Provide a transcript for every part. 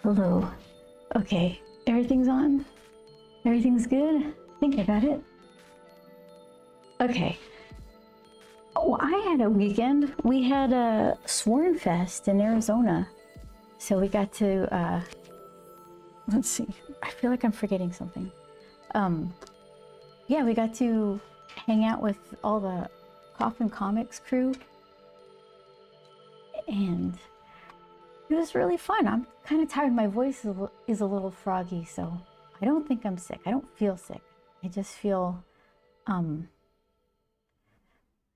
Hello. Okay, everything's on? Everything's good? I think I got it. Okay. Oh, I had a weekend. We had a Sworn Fest in Arizona. So we got to, let's see. I feel like I'm forgetting something. Yeah, we got to hang out with all the Coffin Comics crew. And it was really fun. I'm kind of tired. My voice is a little froggy, so I don't think I'm sick. I don't feel sick. I just feel,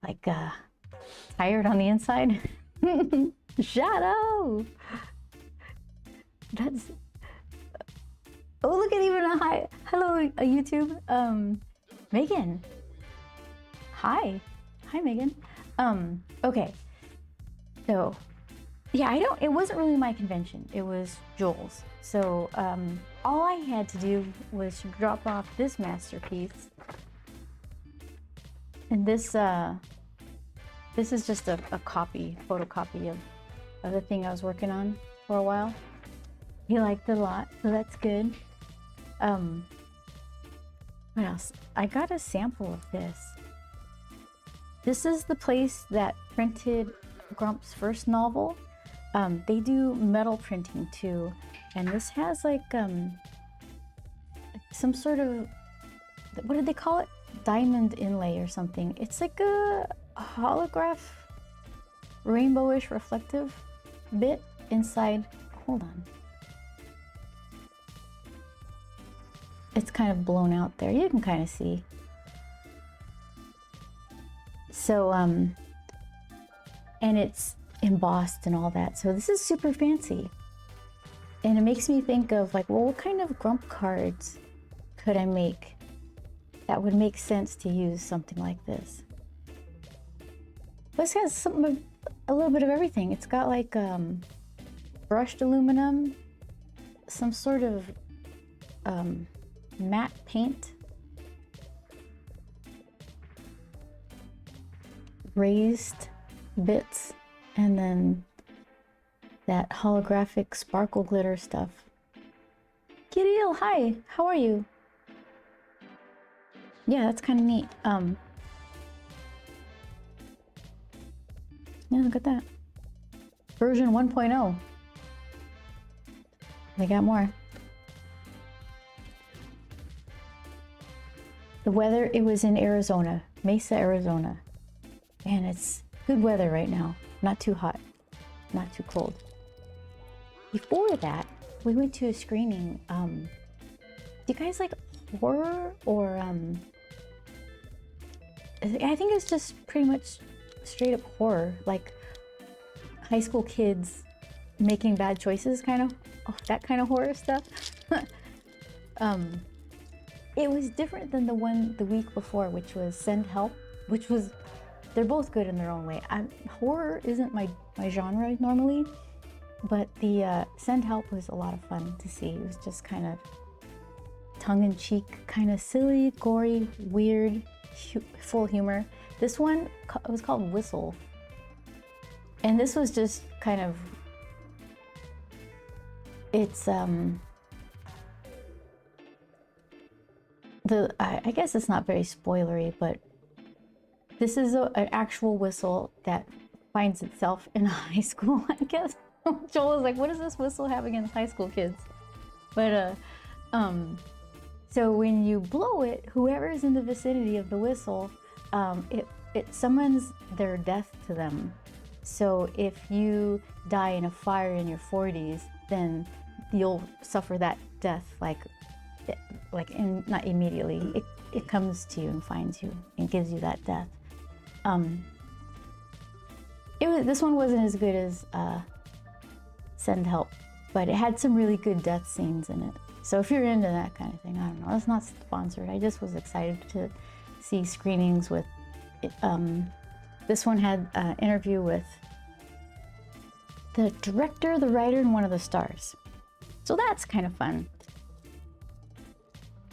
like, tired on the inside. Shadow! That's... Oh, look at even a hi. Hello, YouTube. Megan. Hi. Hi, Megan. Okay. So, yeah, it wasn't really my convention. It was Joel's. So, all I had to do was drop off this masterpiece. And this is just a photocopy of the thing I was working on for a while. He liked it a lot, so that's good. What else? I got a sample of this. This is the place that printed Grump's first novel. They do metal printing too, and this has like some sort of, what did they call it? Diamond inlay or something. It's like a holograph, rainbowish reflective bit inside. Hold on. It's kind of blown out there. You can kind of see. So, and it's embossed and all that. So this is super fancy. And it makes me think of like, well, what kind of Grump cards could I make that would make sense to use something like this? This has a little bit of everything. It's got like brushed aluminum, some sort of matte paint, raised bits, and then that holographic sparkle glitter stuff. Kirill, hi, how are you? Yeah, that's kind of neat. Yeah, look at that. Version 1.0. They got more. The weather, it was in Arizona, Mesa, Arizona. And it's good weather right now. Not too hot, not too cold. Before that, we went to a screening. Do you guys like horror or I think it's just pretty much straight up horror, like high school kids making bad choices, kind of, that kind of horror stuff. It was different than the one the week before, which was Send Help, which was, they're both good in their own way. Horror isn't my genre normally, but the Send Help was a lot of fun to see. It was just kind of tongue-in-cheek, kind of silly, gory, weird, full humor. This one, it was called Whistle. And this was just kind of, it's, I guess it's not very spoilery, but this is an actual whistle that finds itself in a high school, I guess. Joel was like, what does this whistle have against high school kids? But, so when you blow it, whoever's in the vicinity of the whistle, it summons their death to them. So if you die in a fire in your 40s, then you'll suffer that death not immediately. It comes to you and finds you and gives you that death. This one wasn't as good as Send Help, but it had some really good death scenes in it. So if you're into that kind of thing, I don't know, it's not sponsored. I just was excited to see screenings with it. This one had an interview with the director, the writer, and one of the stars. So that's kind of fun.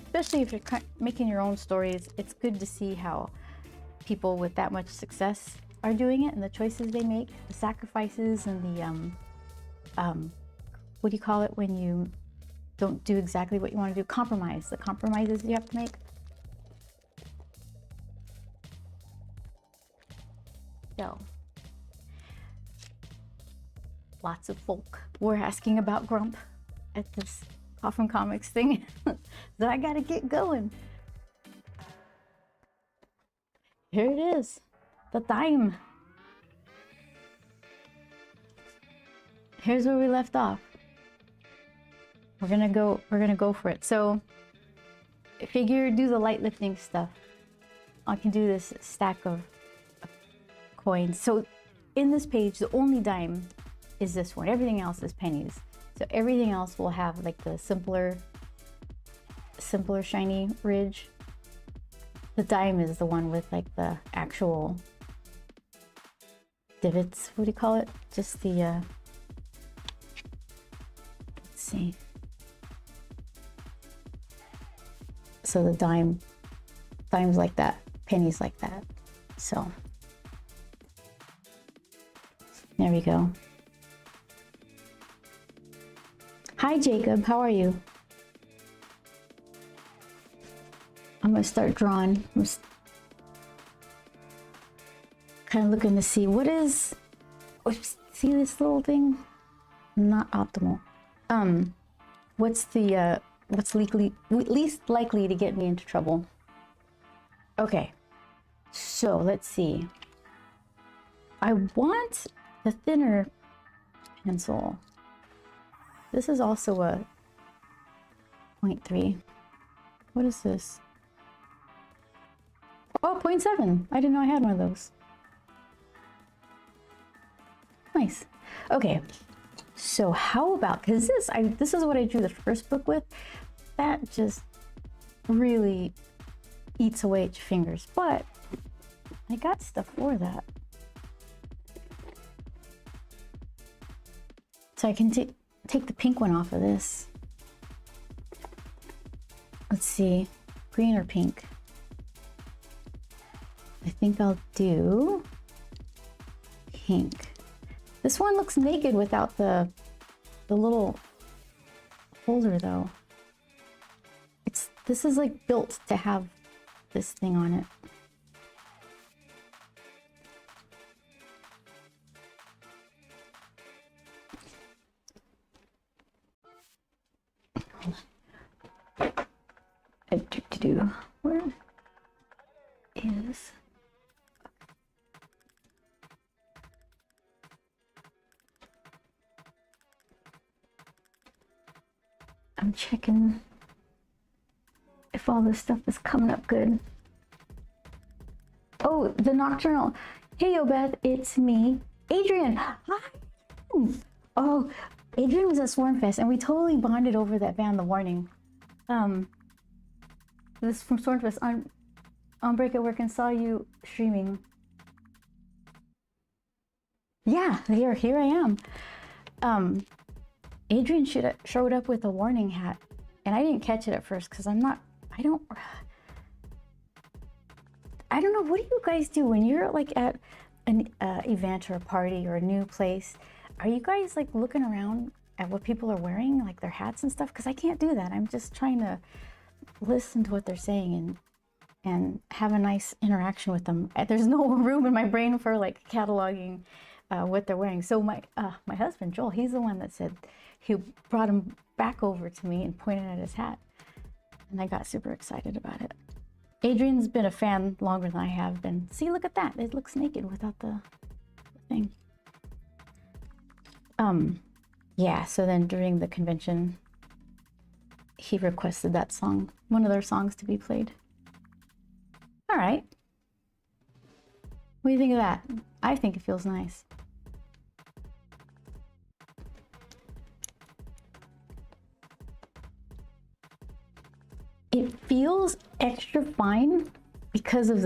Especially if you're making your own stories, it's good to see how people with that much success are doing it and the choices they make, the sacrifices and the what do you call it when you don't do exactly what you want to do? Compromise. The compromises you have to make. So, lots of folk were asking about Grump at this Coffin Comics thing. So I gotta get going. Here it is, the time. Here's where we left off. We're gonna go for it. So I figure do the light lifting stuff. I can do this stack of coins. So in this page, the only dime is this one. Everything else is pennies. So everything else will have like the simpler shiny ridge. The dime is the one with like the actual divots. What do you call it? Just the, let's see. So the dime's like that, pennies like that. So there we go. Hi Jacob, how are you? I'm gonna start drawing. I'm kind of looking to see what is, see this little thing? Not optimal. What's the, what's least likely to get me into trouble? Okay, so let's see. I want the thinner pencil. This is also a 0.3. What is this? Oh, 0.7. I didn't know I had one of those. Nice. Okay. So how about, because this is what I drew the first book with. That just really eats away at your fingers, but I got stuff for that. So I can take the pink one off of this. Let's see, green or pink? I think I'll do pink. This one looks naked without the little holder though. This is like built to have this thing on it. Where is I'm checking if all this stuff is coming up good. Oh, the Nocturnal. Hey, Obeth, it's me, Adrian. Hi. Oh, Adrian was at Swarmfest, and we totally bonded over that band, The Warning. This is from Swarmfest on break at work and saw you streaming. Yeah, here I am. Adrian showed up with a Warning hat, and I didn't catch it at first because I don't know, what do you guys do when you're like at an event or a party or a new place? Are you guys like looking around at what people are wearing, like their hats and stuff? Because I can't do that. I'm just trying to listen to what they're saying and have a nice interaction with them. There's no room in my brain for like cataloging what they're wearing. So my husband Joel, he's the one that said, he brought him back over to me and pointed at his hat, and I got super excited about it. Adrian's been a fan longer than I have been. See, look at that. It looks naked without the thing. Yeah, so then during the convention, he requested that song, one of their songs, to be played. All right. What do you think of that? I think it feels nice. It feels extra fine because of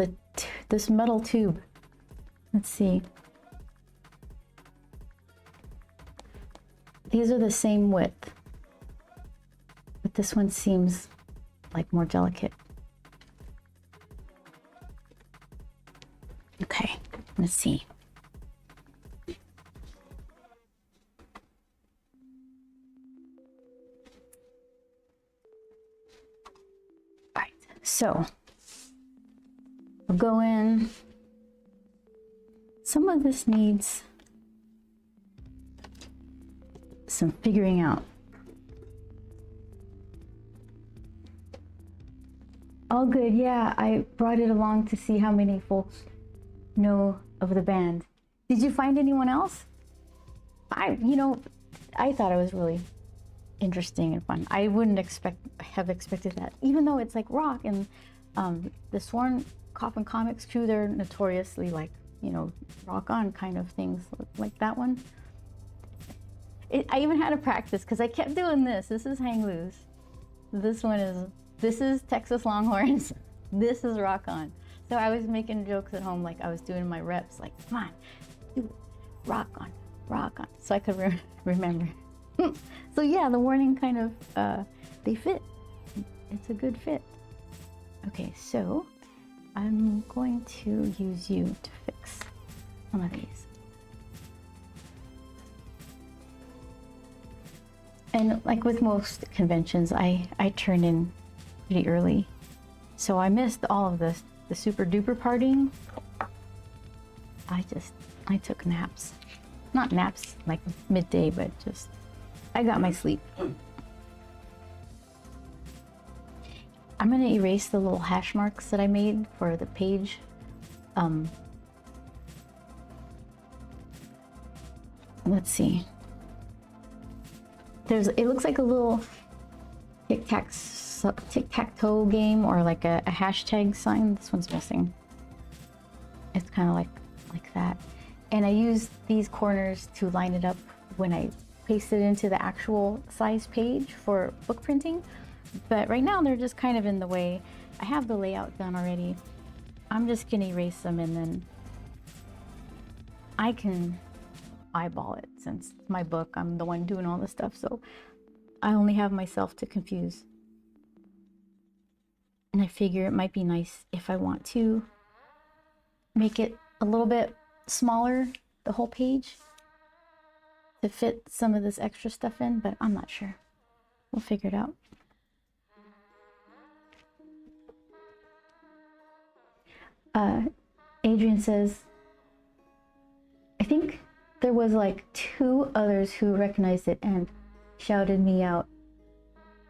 this metal tube. Let's see. These are the same width, but this one seems like more delicate. Okay, let's see. So we'll go in. Some of this needs some figuring out. All good, yeah. I brought it along to see how many folks know of the band. Did you find anyone else? I thought it was really interesting and fun. I wouldn't have expected that, even though it's like rock, and the Sworn Coffin Comics crew, they're notoriously like, rock on kind of things like that one. I even had to practice because I kept doing this. This is Hang Loose. This is Texas Longhorns. This is Rock On. So I was making jokes at home like I was doing my reps, like, come on, do it. Rock on, rock on. So I could remember. So yeah, the warning kind of, they fit. It's a good fit. Okay, so I'm going to use you to fix one of these. And like with most conventions, I turned in pretty early. So I missed all of this, the super duper partying. I took naps. Not naps like midday, but just, I got my sleep. I'm gonna erase the little hash marks that I made for the page. Let's see. It looks like a little tic-tac-toe game, or like a hashtag sign. This one's missing. It's kind of like that. And I used these corners to line it up when I paste it into the actual size page for book printing. But right now they're just kind of in the way. I have the layout done already. I'm just gonna erase them, and then I can eyeball it. Since it's my book, I'm the one doing all the stuff, so I only have myself to confuse. And I figure it might be nice if I want to make it a little bit smaller, the whole page, to fit some of this extra stuff in, but I'm not sure. We'll figure it out. Adrian says, I think there was like 2 others who recognized it and shouted me out.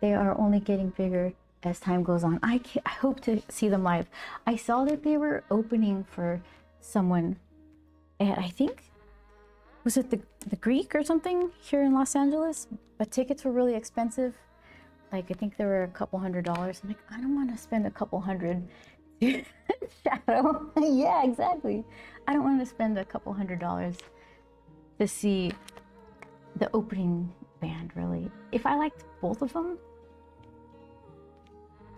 They are only getting bigger as time goes on. I hope to see them live. I saw that they were opening for someone at, I think, was it the Greek or something here in Los Angeles? But tickets were really expensive. Like, I think they were a couple $100s. I'm like, I don't want to spend a couple $100. Shadow. Yeah, exactly. I don't want to spend a couple $100 to see the opening band, really. If I liked both of them,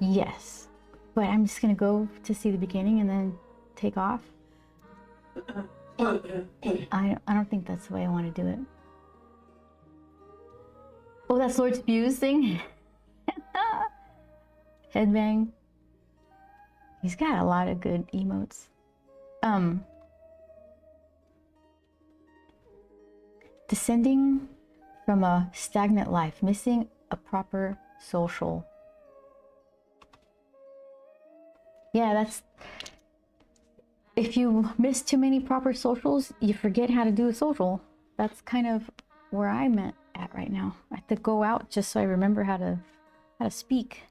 yes. But I'm just gonna go to see the beginning and then take off. I don't think that's the way I want to do it. Oh, that's Lord Spew's thing. Headbang. He's got a lot of good emotes. Descending from a stagnant life, missing a proper social. Yeah, that's, if you miss too many proper socials, you forget how to do a social. That's kind of where I'm at right now. I have to go out just so I remember how to speak.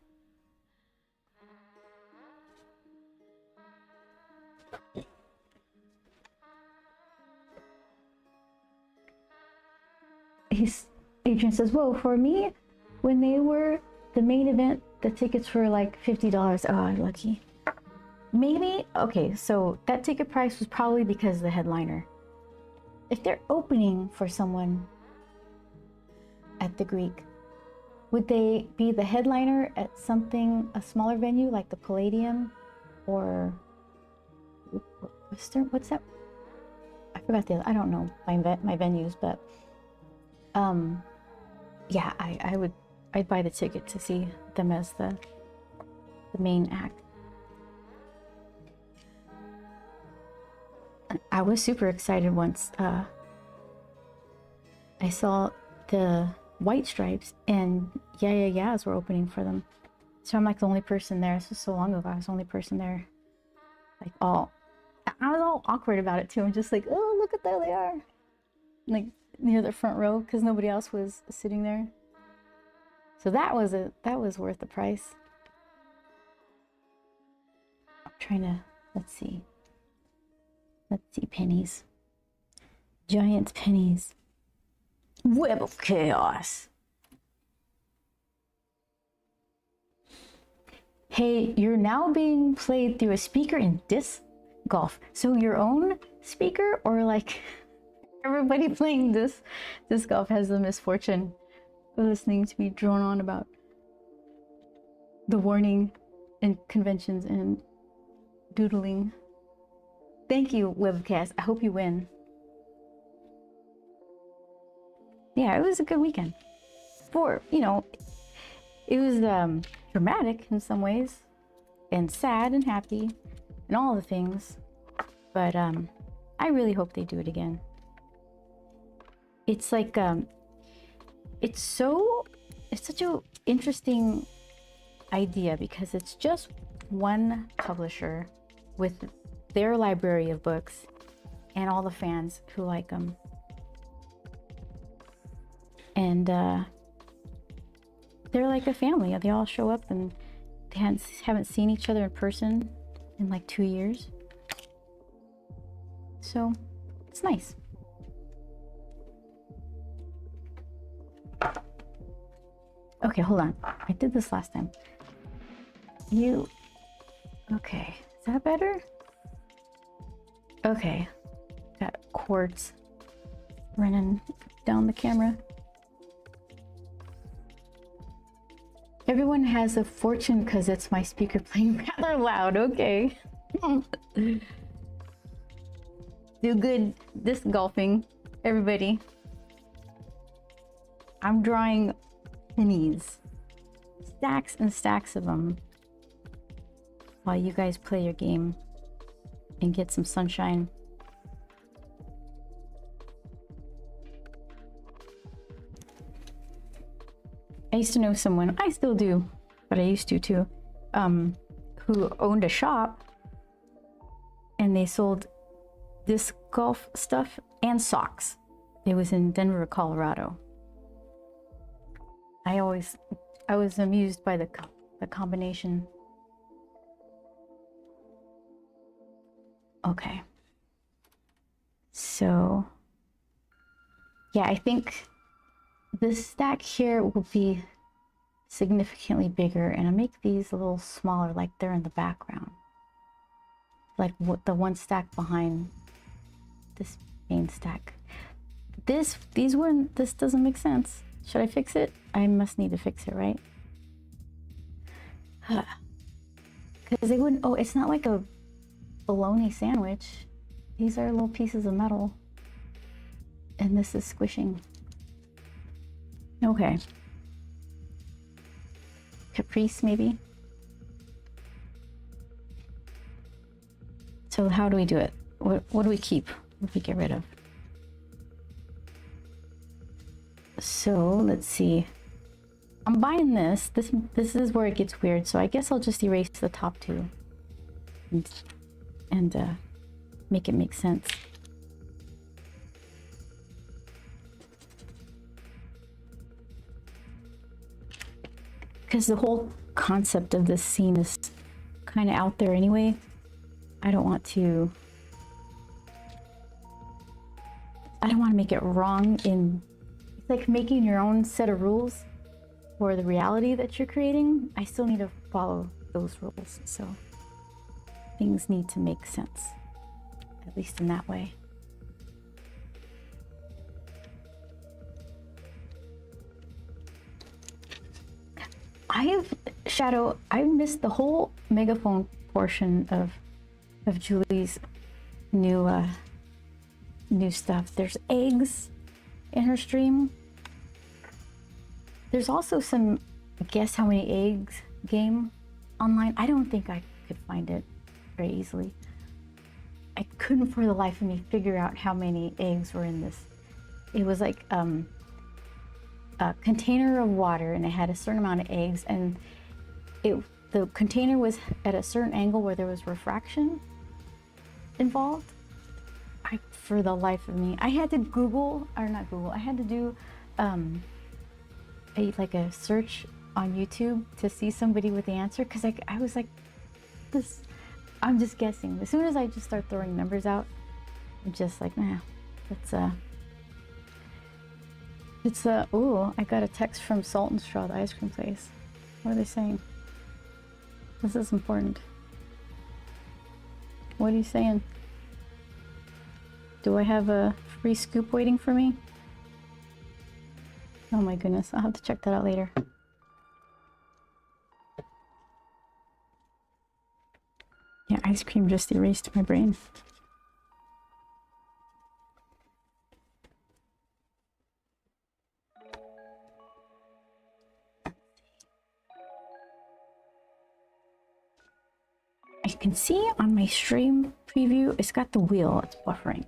Adrian says, whoa, for me, when they were the main event, the tickets were like $50. Oh, lucky. Maybe, okay, so that ticket price was probably because of the headliner. If they're opening for someone at the Greek, would they be the headliner at something, a smaller venue like the Palladium or what's that? I forgot the other, I don't know my venues, but yeah, I'd buy the ticket to see them as the main act. I was super excited once I saw the White Stripes and Yeah Yeah Yeahs were opening for them. So I'm like the only person there. This was so long ago. I was the only person there. Like I was all awkward about it too. I'm just like, oh, look at there they are. Like near the front row because nobody else was sitting there. So that was worth the price. I'm trying to, let's see, pennies. Giant pennies. Web of chaos. Hey, you're now being played through a speaker in disc golf. So your own speaker, or like everybody playing disc golf has the misfortune of listening to me drone on about the warning and conventions and doodling. Thank you, Webcast. I hope you win. Yeah, it was a good weekend. It was dramatic in some ways, and sad and happy, and all the things. But I really hope they do it again. It's like it's such a interesting idea because it's just one publisher with their library of books and all the fans who like them. And they're like a family. They all show up and they haven't seen each other in person in like 2 years. So it's nice. Okay, hold on. I did this last time. Okay, is that better? Okay, got quartz running down the camera. Everyone has a fortune because it's my speaker playing rather loud. Okay. Do good disc golfing, everybody. I'm drawing pennies. Stacks and stacks of them. While you guys play your game and get some sunshine. I used to know someone, I still do, but I used to too, who owned a shop and they sold disc golf stuff and socks. It was in Denver, Colorado. I was amused by the combination. Okay. So, yeah, I think this stack here will be significantly bigger, and I make these a little smaller, like they're in the background. Like the one stack behind this main stack. This doesn't make sense. Should I fix it? I must need to fix it, right? Because they wouldn't, oh, it's not like a bologna sandwich. These are little pieces of metal. And this is squishing. Okay. Caprice, maybe? So how do we do it? What do we keep? What do we get rid of? So let's see. I'm buying this. This is where it gets weird. So I guess I'll just erase the top two and make it make sense. Because the whole concept of this scene is kind of out there anyway. I don't want to make it wrong in, it's like making your own set of rules for the reality that you're creating. I still need to follow those rules, so things need to make sense, at least in that way. Shadow, I missed the whole megaphone portion of Julie's new stuff. There's eggs in her stream. There's also some guess how many eggs game online. I don't think I could find it very easily. I couldn't for the life of me figure out how many eggs were in this. It was like a container of water and it had a certain amount of eggs, and the container was at a certain angle where there was refraction involved. For the life of me, I had to Google, or not Google, I had to do a search on YouTube to see somebody with the answer, because I was like, this, I'm just guessing. As soon as I just start throwing numbers out, I'm just like, nah, ooh, I got a text from Salt and Straw, the ice cream place. What are they saying? This is important. What are you saying? Do I have a free scoop waiting for me? Oh my goodness, I'll have to check that out later. Yeah, ice cream just erased my brain. You can see on my stream preview, it's got the wheel, it's buffering.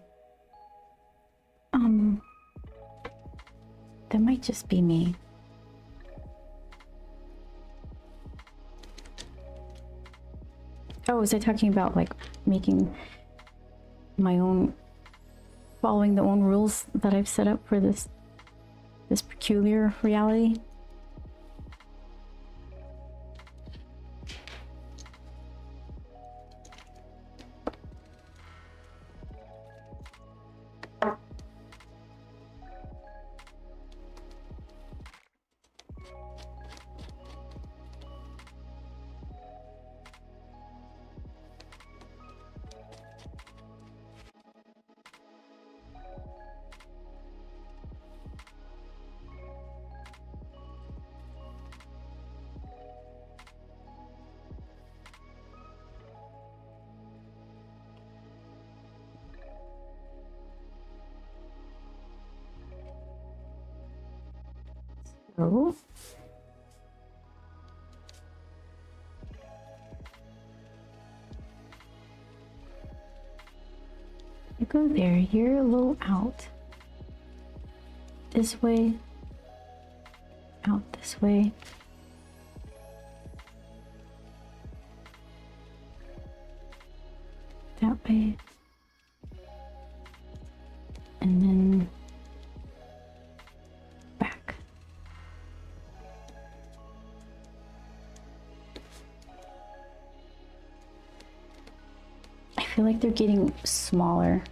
That might just be me. Oh, was I talking about like making my own, following the own rules that I've set up for this peculiar reality? So you go there, you're a little out. This way, out this way. That way. And then back. I feel like they're getting smaller.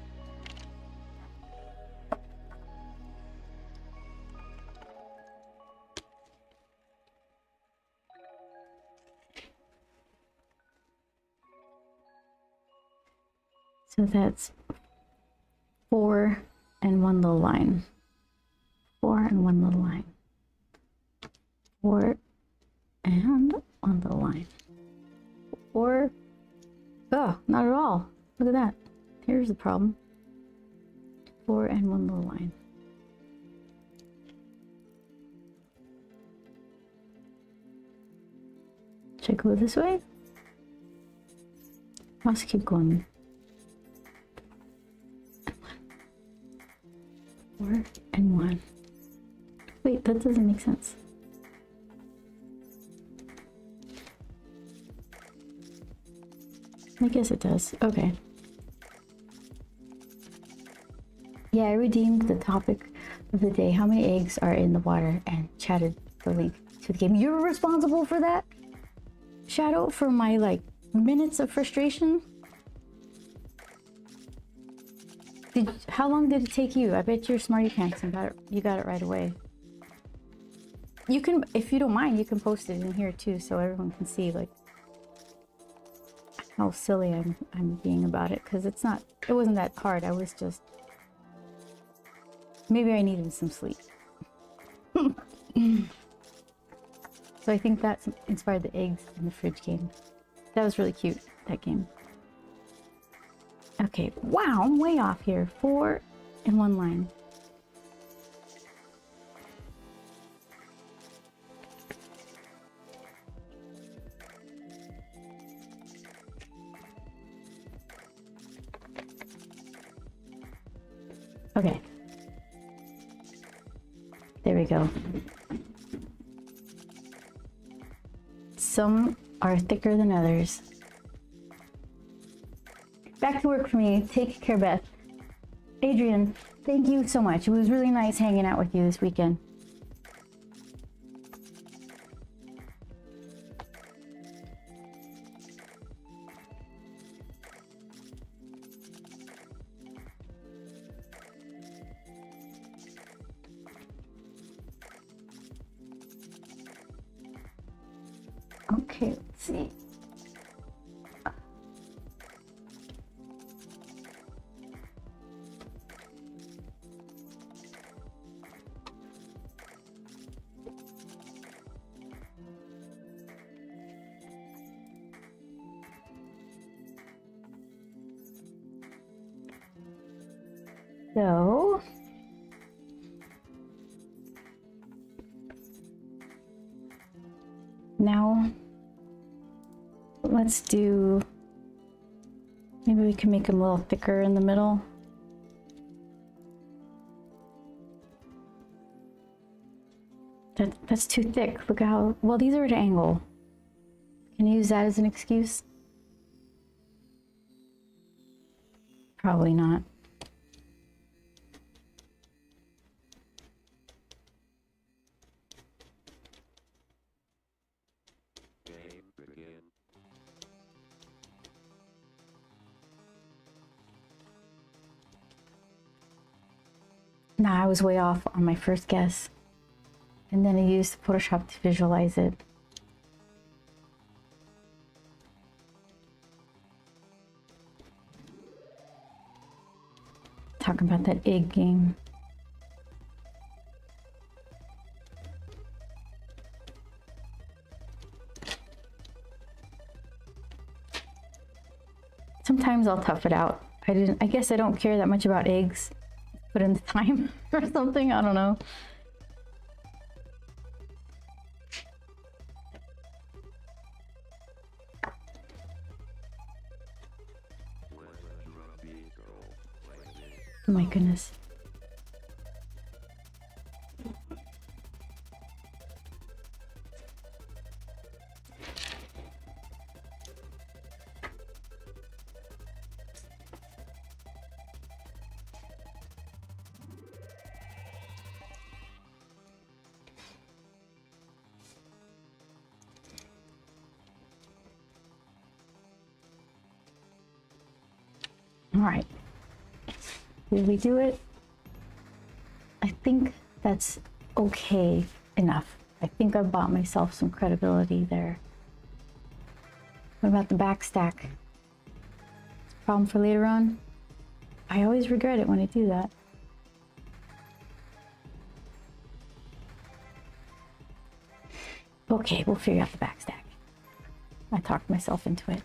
So that's 4 and 1 little line. 4 and 1 little line. 4 and 1 little line. 4. Oh, not at all. Look at that. Here's the problem. 4 and 1 little line. Should I go this way? Let's keep going. 4 and 1. Wait, that doesn't make sense. I guess it does. Okay. Yeah, I redeemed the topic of the day. How many eggs are in the water? And chatted the link to the game. You're responsible for that, Shadow, for my like minutes of frustration. How long did it take you? I bet you're smarty pants and you got it right away. You can, if you don't mind, you can post it in here too, so everyone can see like how silly I'm being about it, because it wasn't that hard. I was just, maybe I needed some sleep. So I think that inspired the eggs in the fridge game. That was really cute, that game. Okay, wow, I'm way off here. 4 in 1 line. Okay. There we go. So some are thicker than others. Back to work for me. Take care, Beth. Adrian, thank you so much. It was really nice hanging out with you this weekend. Okay, let's see. So now let's do, maybe we can make them a little thicker in the middle. That's too thick. Look how, well, these are at an angle. Can you use that as an excuse? Probably not. Nah, I was way off on my first guess. And then I used Photoshop to visualize it. Talking about that egg game. Sometimes I'll tough it out. I guess I don't care that much about eggs. Put in the time or something, I don't know. Oh my goodness. All right. Did we do it? I think that's okay enough. I think I bought myself some credibility there. What about the back stack? Problem for later on? I always regret it when I do that. Okay, we'll figure out the back stack. I talked myself into it.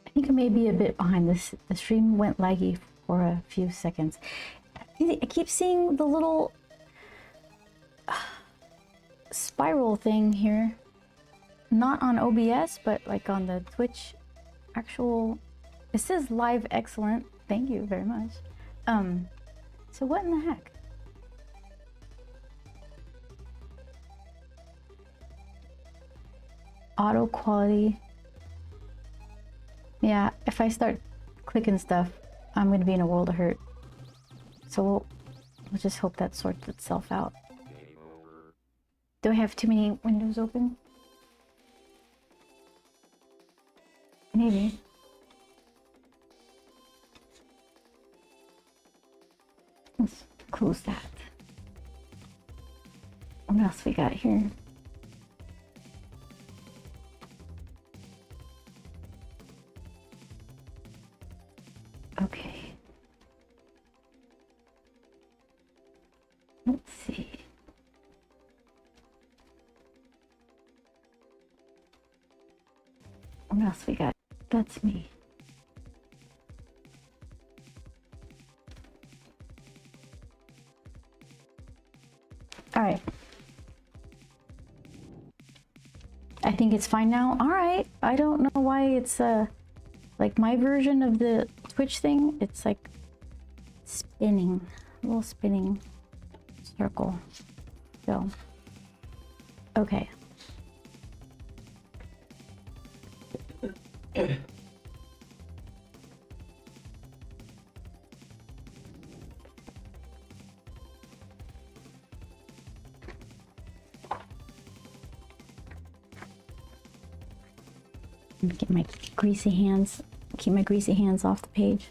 I think I may be a bit behind this. The stream went laggy for a few seconds. I keep seeing the little spiral thing here. Not on OBS, but like on the Twitch actual. It says live excellent. Thank you very much. So what in the heck? Auto quality. Yeah, if I start clicking stuff, I'm gonna be in a world of hurt. So we'll just hope that sorts itself out. Do I have too many windows open? Maybe. Let's close that. What else we got here? Okay. Let's see. What else we got? That's me. All right. I think it's fine now. All right. I don't know why it's like my version of the Twitch thing. It's like spinning, a little spinning circle. So, okay. Get my greasy hands, keep my greasy hands off the page.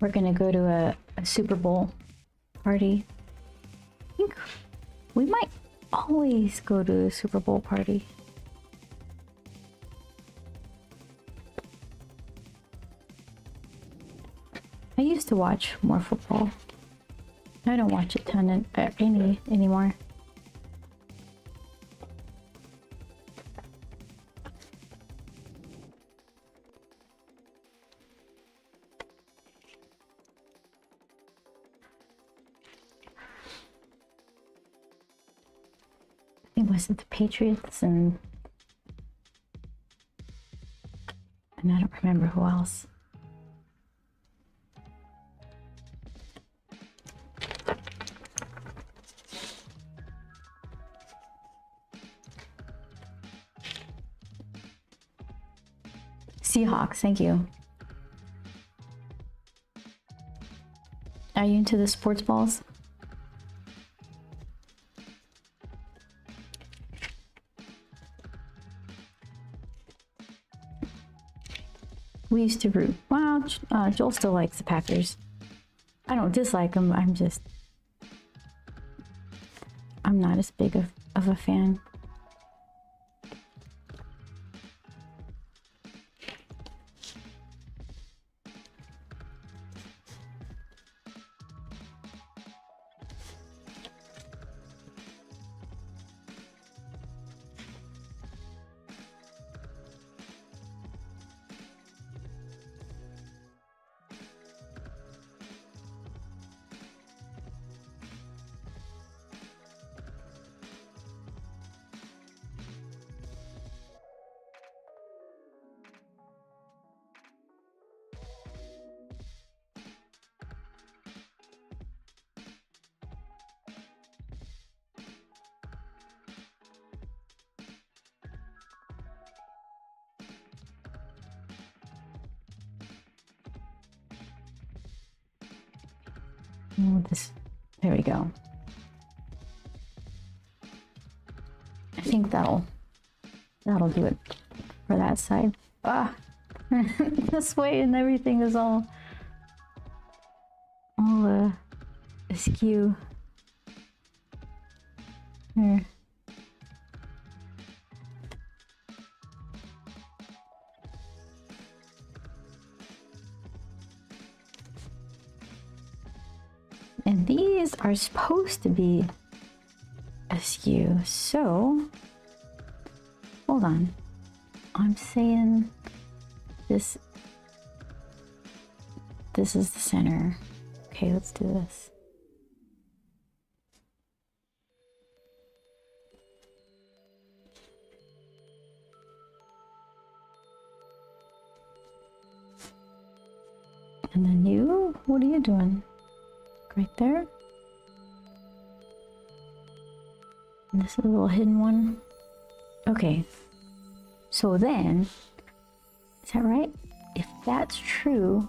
We're gonna go to a Super Bowl party. I think we might always go to a Super Bowl party. I used to watch more football. I don't watch a ton anymore. It was the Patriots and I don't remember who else. Seahawks, thank you. Are you into the sports balls? We used to root. Well, Joel still likes the Packers. I don't dislike them. I'm not as big of a fan. There we go. I think that'll do it for that side. Ah, this way and everything is all askew. Here. And these are supposed to be askew, so hold on. I'm saying this is the center. Okay, let's do this. And then you, what are you doing? Right there. And this is a little hidden one. Okay. So then, is that right? If that's true,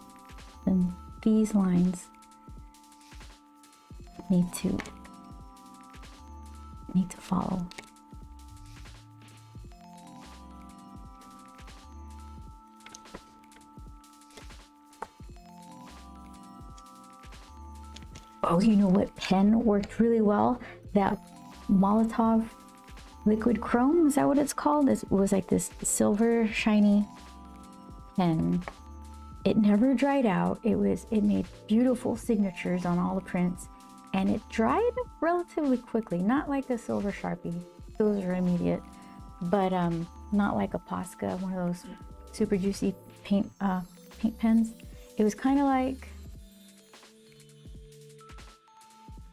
then these lines need to follow. Oh, you know what pen worked really well? That Molotov liquid chrome, is that what it's called? It was like this silver shiny pen. It never dried out. It made beautiful signatures on all the prints, and it dried relatively quickly. Not like a silver Sharpie, those are immediate, but not like a Posca, one of those super juicy paint pens. It was kind of like,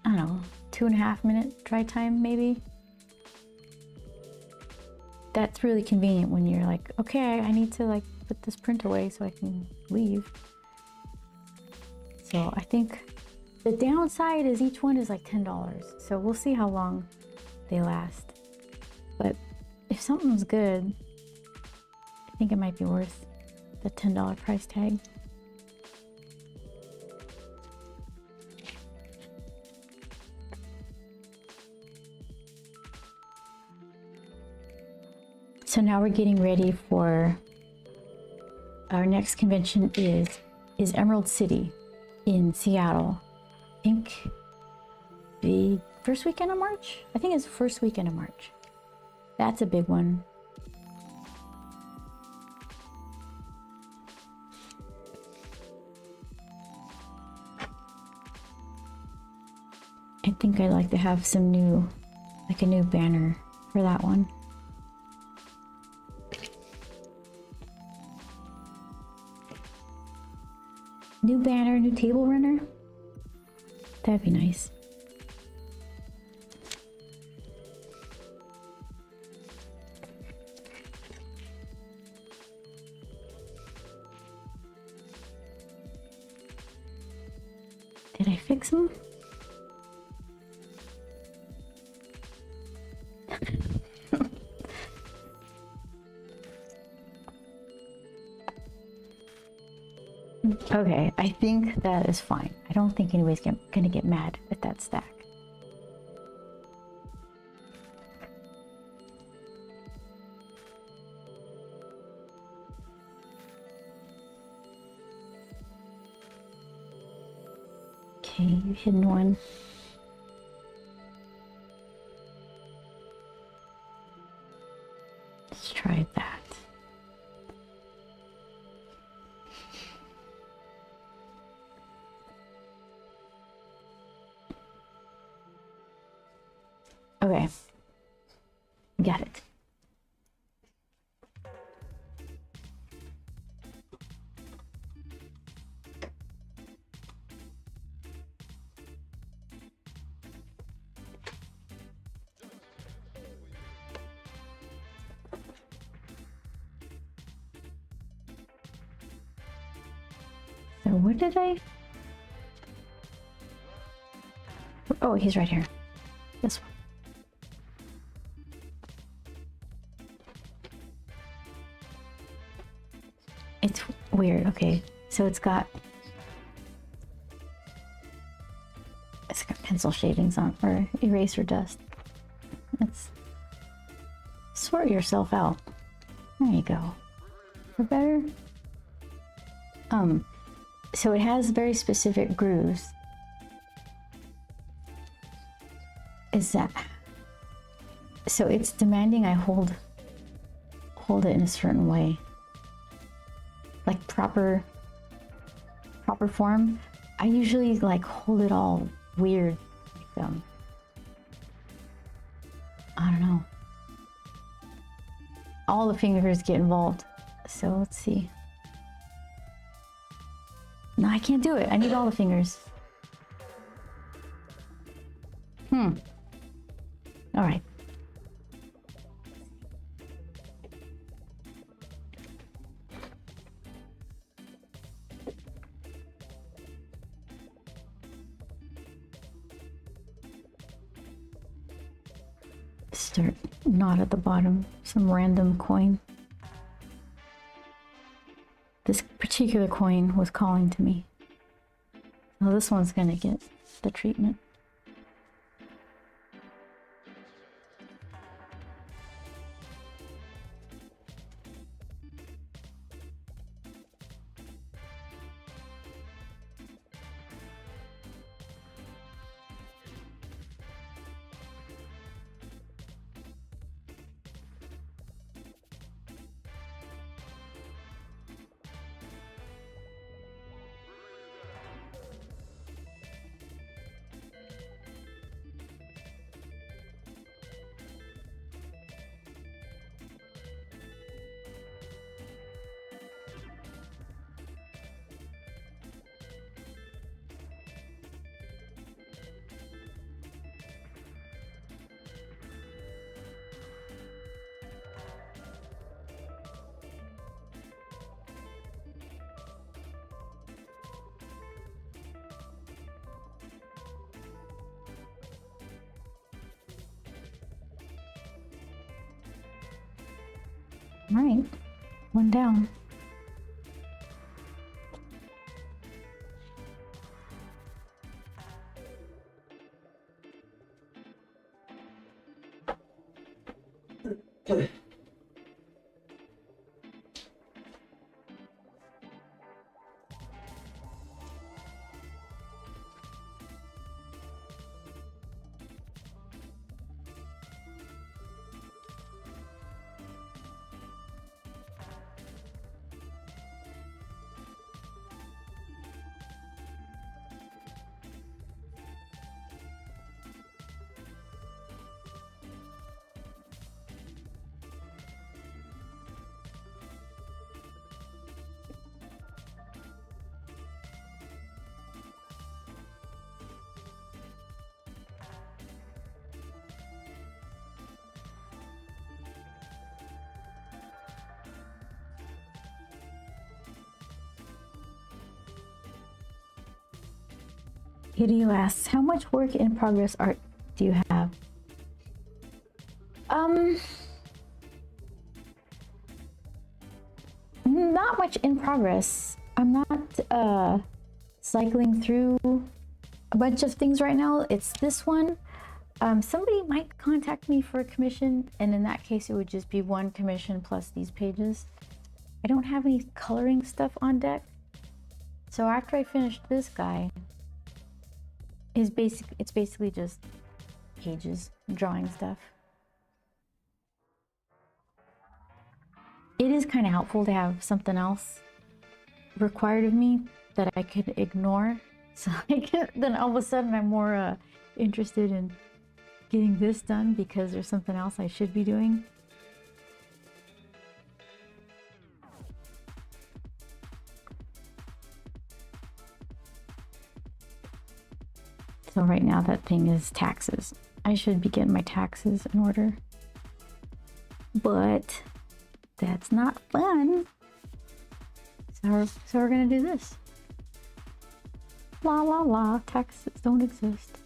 I don't know, 2.5 minute dry time maybe. That's really convenient when you're like, okay, I need to like put this print away so I can leave. So I think the downside is each one is like $10. So we'll see how long they last. But if something's good, I think it might be worth the $10 price tag. So now we're getting ready for our next convention is Emerald City in Seattle. I think the first weekend of March? I think it's the first weekend of March. That's a big one. I think I'd like to have some new, like a new banner for that one. New banner, new table runner. That'd be nice. Did I fix them? Okay, I think that is fine. I don't think anybody's gonna get mad at that stack. Okay, you hidden one. Let's try that. Okay, got it. So what did I? Oh, he's right here. This one. It's weird. Okay, so it's got pencil shavings on, or eraser dust. Let's sort yourself out. There you go. For better. So it has very specific grooves. Is that so? It's demanding I hold it in a certain way, like proper form. I usually like hold it all weird, like I don't know. All the fingers get involved. So let's see. No, I can't do it. I need all the fingers. All right. Start knot at the bottom, some random coin. This particular coin was calling to me. Well, this one's gonna get the treatment. All right, one down. Hideo asks, how much work in progress art do you have? Not much in progress. I'm not cycling through a bunch of things right now. It's this one. Somebody might contact me for a commission, and in that case it would just be one commission plus these pages. I don't have any coloring stuff on deck. So after I finish this guy, it's basically just pages, drawing stuff. It is kind of helpful to have something else required of me that I could ignore. So then all of a sudden I'm more interested in getting this done because there's something else I should be doing. So right now that thing is taxes. I should be getting my taxes in order. But that's not fun. So we're gonna do this. La la la, taxes don't exist.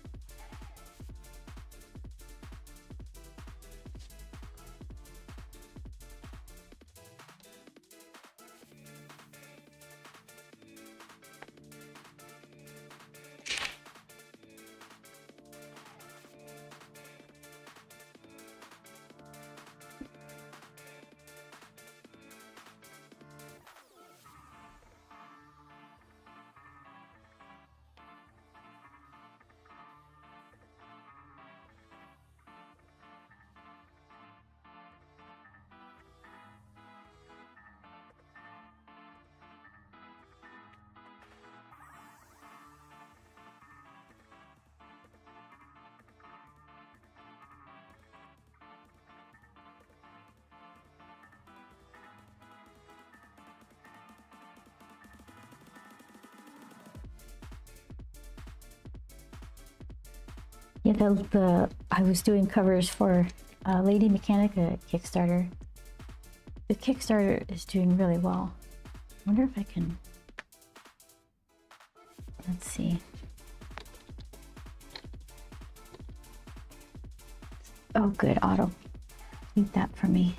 Yeah, I was doing covers for Lady Mechanica Kickstarter. The Kickstarter is doing really well. I wonder if I can, let's see. Oh good, Auto. Keep that for me.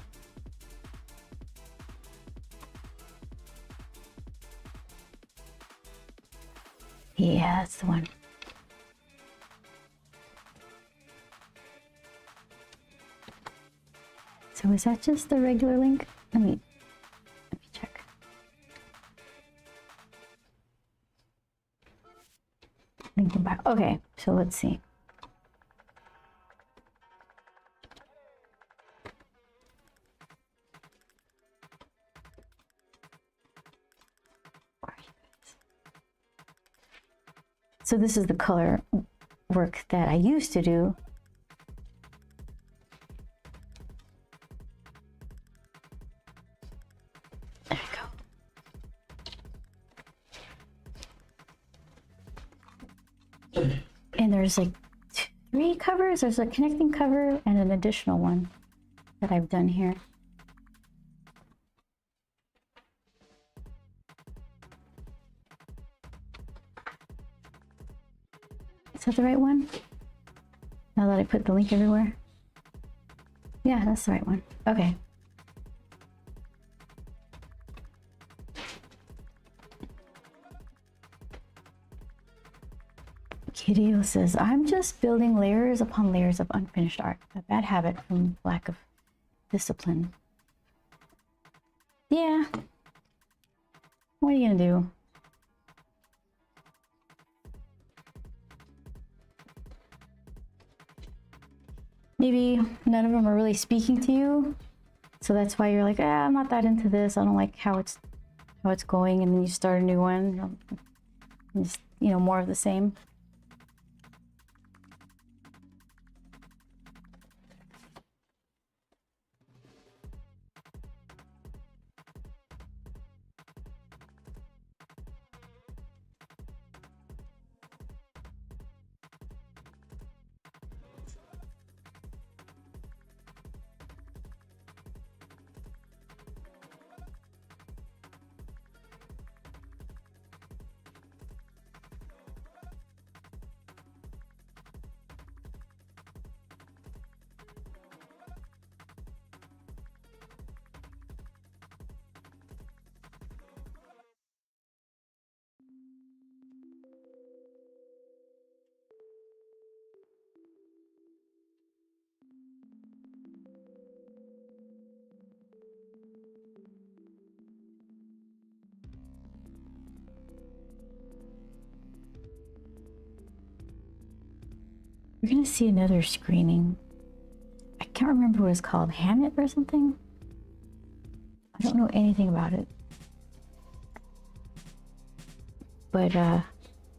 Yeah, that's the one. So is that just the regular link? Let me check. Link back. Okay, so let's see. So this is the color work that I used to do. There we go. And there's like 3 covers. There's a connecting cover and an additional one that I've done here. Is that the right one? Now that I put the link everywhere? Yeah, that's the right one. Okay. Kiryu says, I'm just building layers upon layers of unfinished art. A bad habit from lack of discipline. Yeah. What are you gonna do? Maybe none of them are really speaking to you. So that's why you're like, I'm not that into this. I don't like how it's going, and then you start a new one. Just, more of the same. We're gonna see another screening. I can't remember what it's called. Hamnet or something? I don't know anything about it. But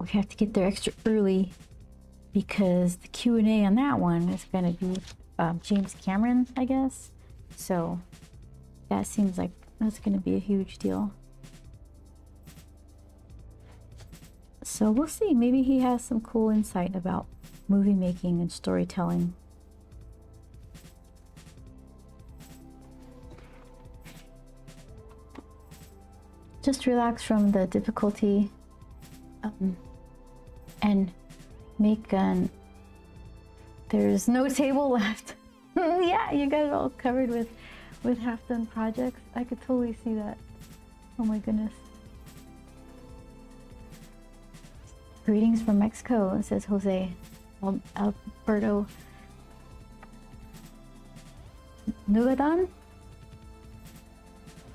we have to get there extra early because the Q&A on that one is gonna be James Cameron, I guess. So that seems like that's gonna be a huge deal. So we'll see. Maybe he has some cool insight about movie making and storytelling. Just relax from the difficulty and make an... There's no table left. Yeah, you got it all covered with half-done projects. I could totally see that. Oh my goodness. Greetings from Mexico, says Jose Alberto Nugadan.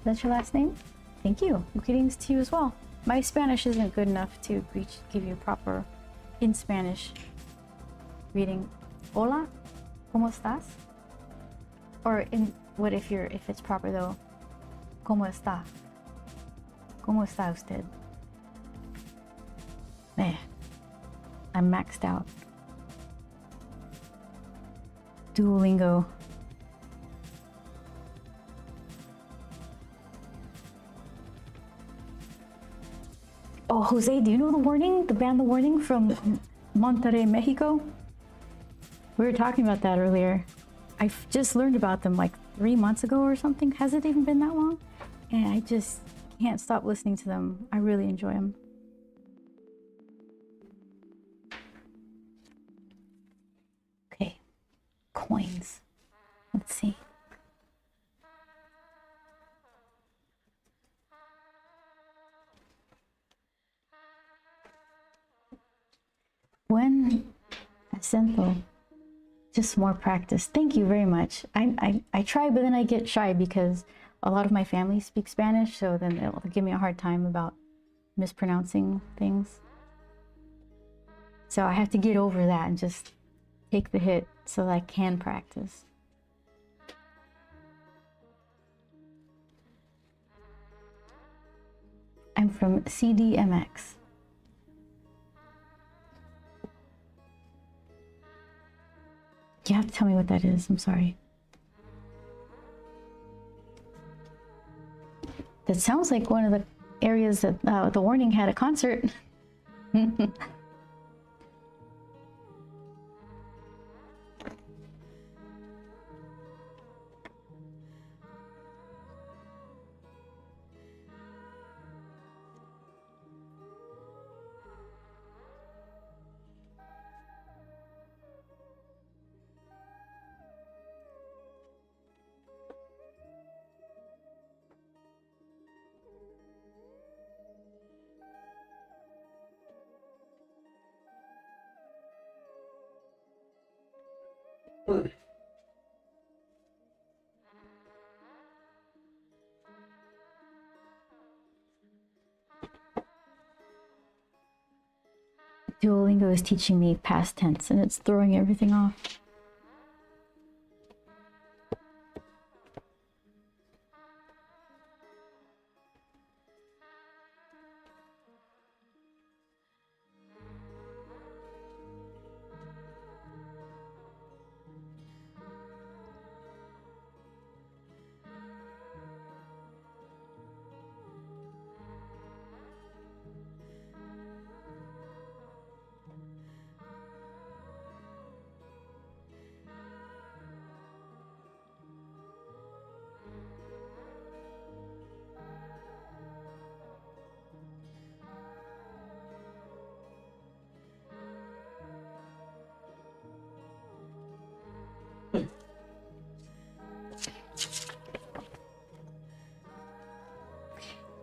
That's your last name? Thank you. Greetings to you as well. My Spanish isn't good enough to give you proper in Spanish greeting. Hola, ¿cómo estás? Or in what if it's proper though? ¿Cómo está? ¿Cómo está usted? Man, I'm maxed out. Duolingo. Oh, Jose, do you know The Warning? The band The Warning from Monterrey, Mexico? We were talking about that earlier. I just learned about them like 3 months ago or something. Has it even been that long? And I just can't stop listening to them. I really enjoy them. Okay, coins. Let's see. Buen acento. Just more practice. Thank you very much. I try, but then I get shy because a lot of my family speaks Spanish, so then they'll give me a hard time about mispronouncing things. So I have to get over that and just take the hit so that I can practice. I'm from CDMX. You have to tell me what that is. I'm sorry. That sounds like one of the areas that The Warning had a concert. Duolingo is teaching me past tense and it's throwing everything off.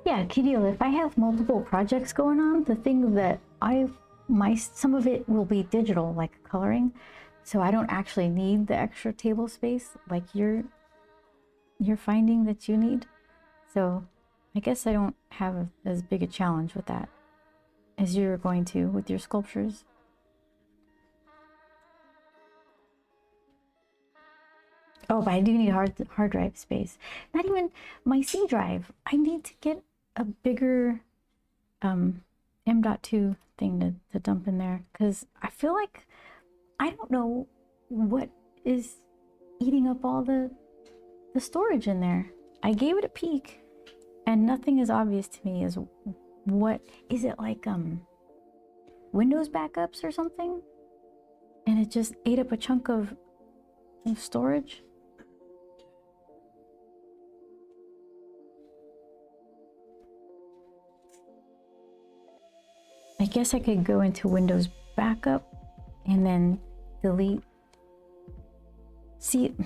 Yeah, Kirill, if I have multiple projects going on, the thing that some of it will be digital, like coloring, so I don't actually need the extra table space like you're finding that you need. So I guess I don't have as big a challenge with that as you're going to with your sculptures. Oh, but I do need hard drive space. Not even my C drive. I need to get a bigger M.2 thing to dump in there, because I feel like I don't know what is eating up all the storage in there. I gave it a peek and nothing is obvious to me as what is it, like Windows backups or something, and it just ate up a chunk of storage. I guess I could go into Windows backup and then delete. See,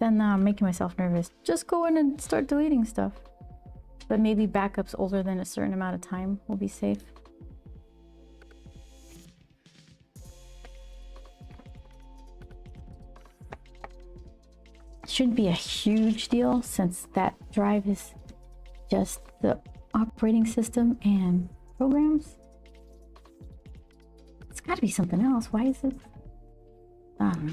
then I'm making myself nervous. Just go in and start deleting stuff. But maybe backups older than a certain amount of time will be safe. Shouldn't be a huge deal since that drive is just the operating system and programs. It's got to be something else. Why is it? I don't know.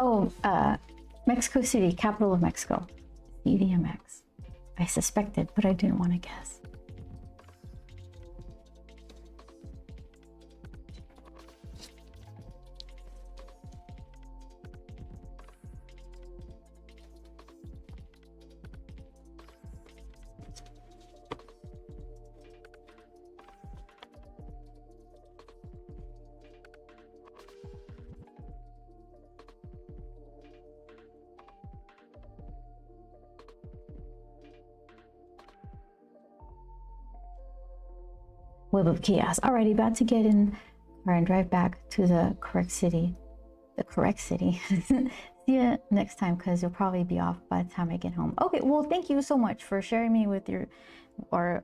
Oh, Mexico City, capital of Mexico. CDMX. I suspected, but I didn't want to guess. Web of Chaos. Alrighty, about to get in car and drive back to the correct city. The correct city. See you next time, because you'll probably be off by the time I get home. Okay, well, thank you so much for sharing me with your, or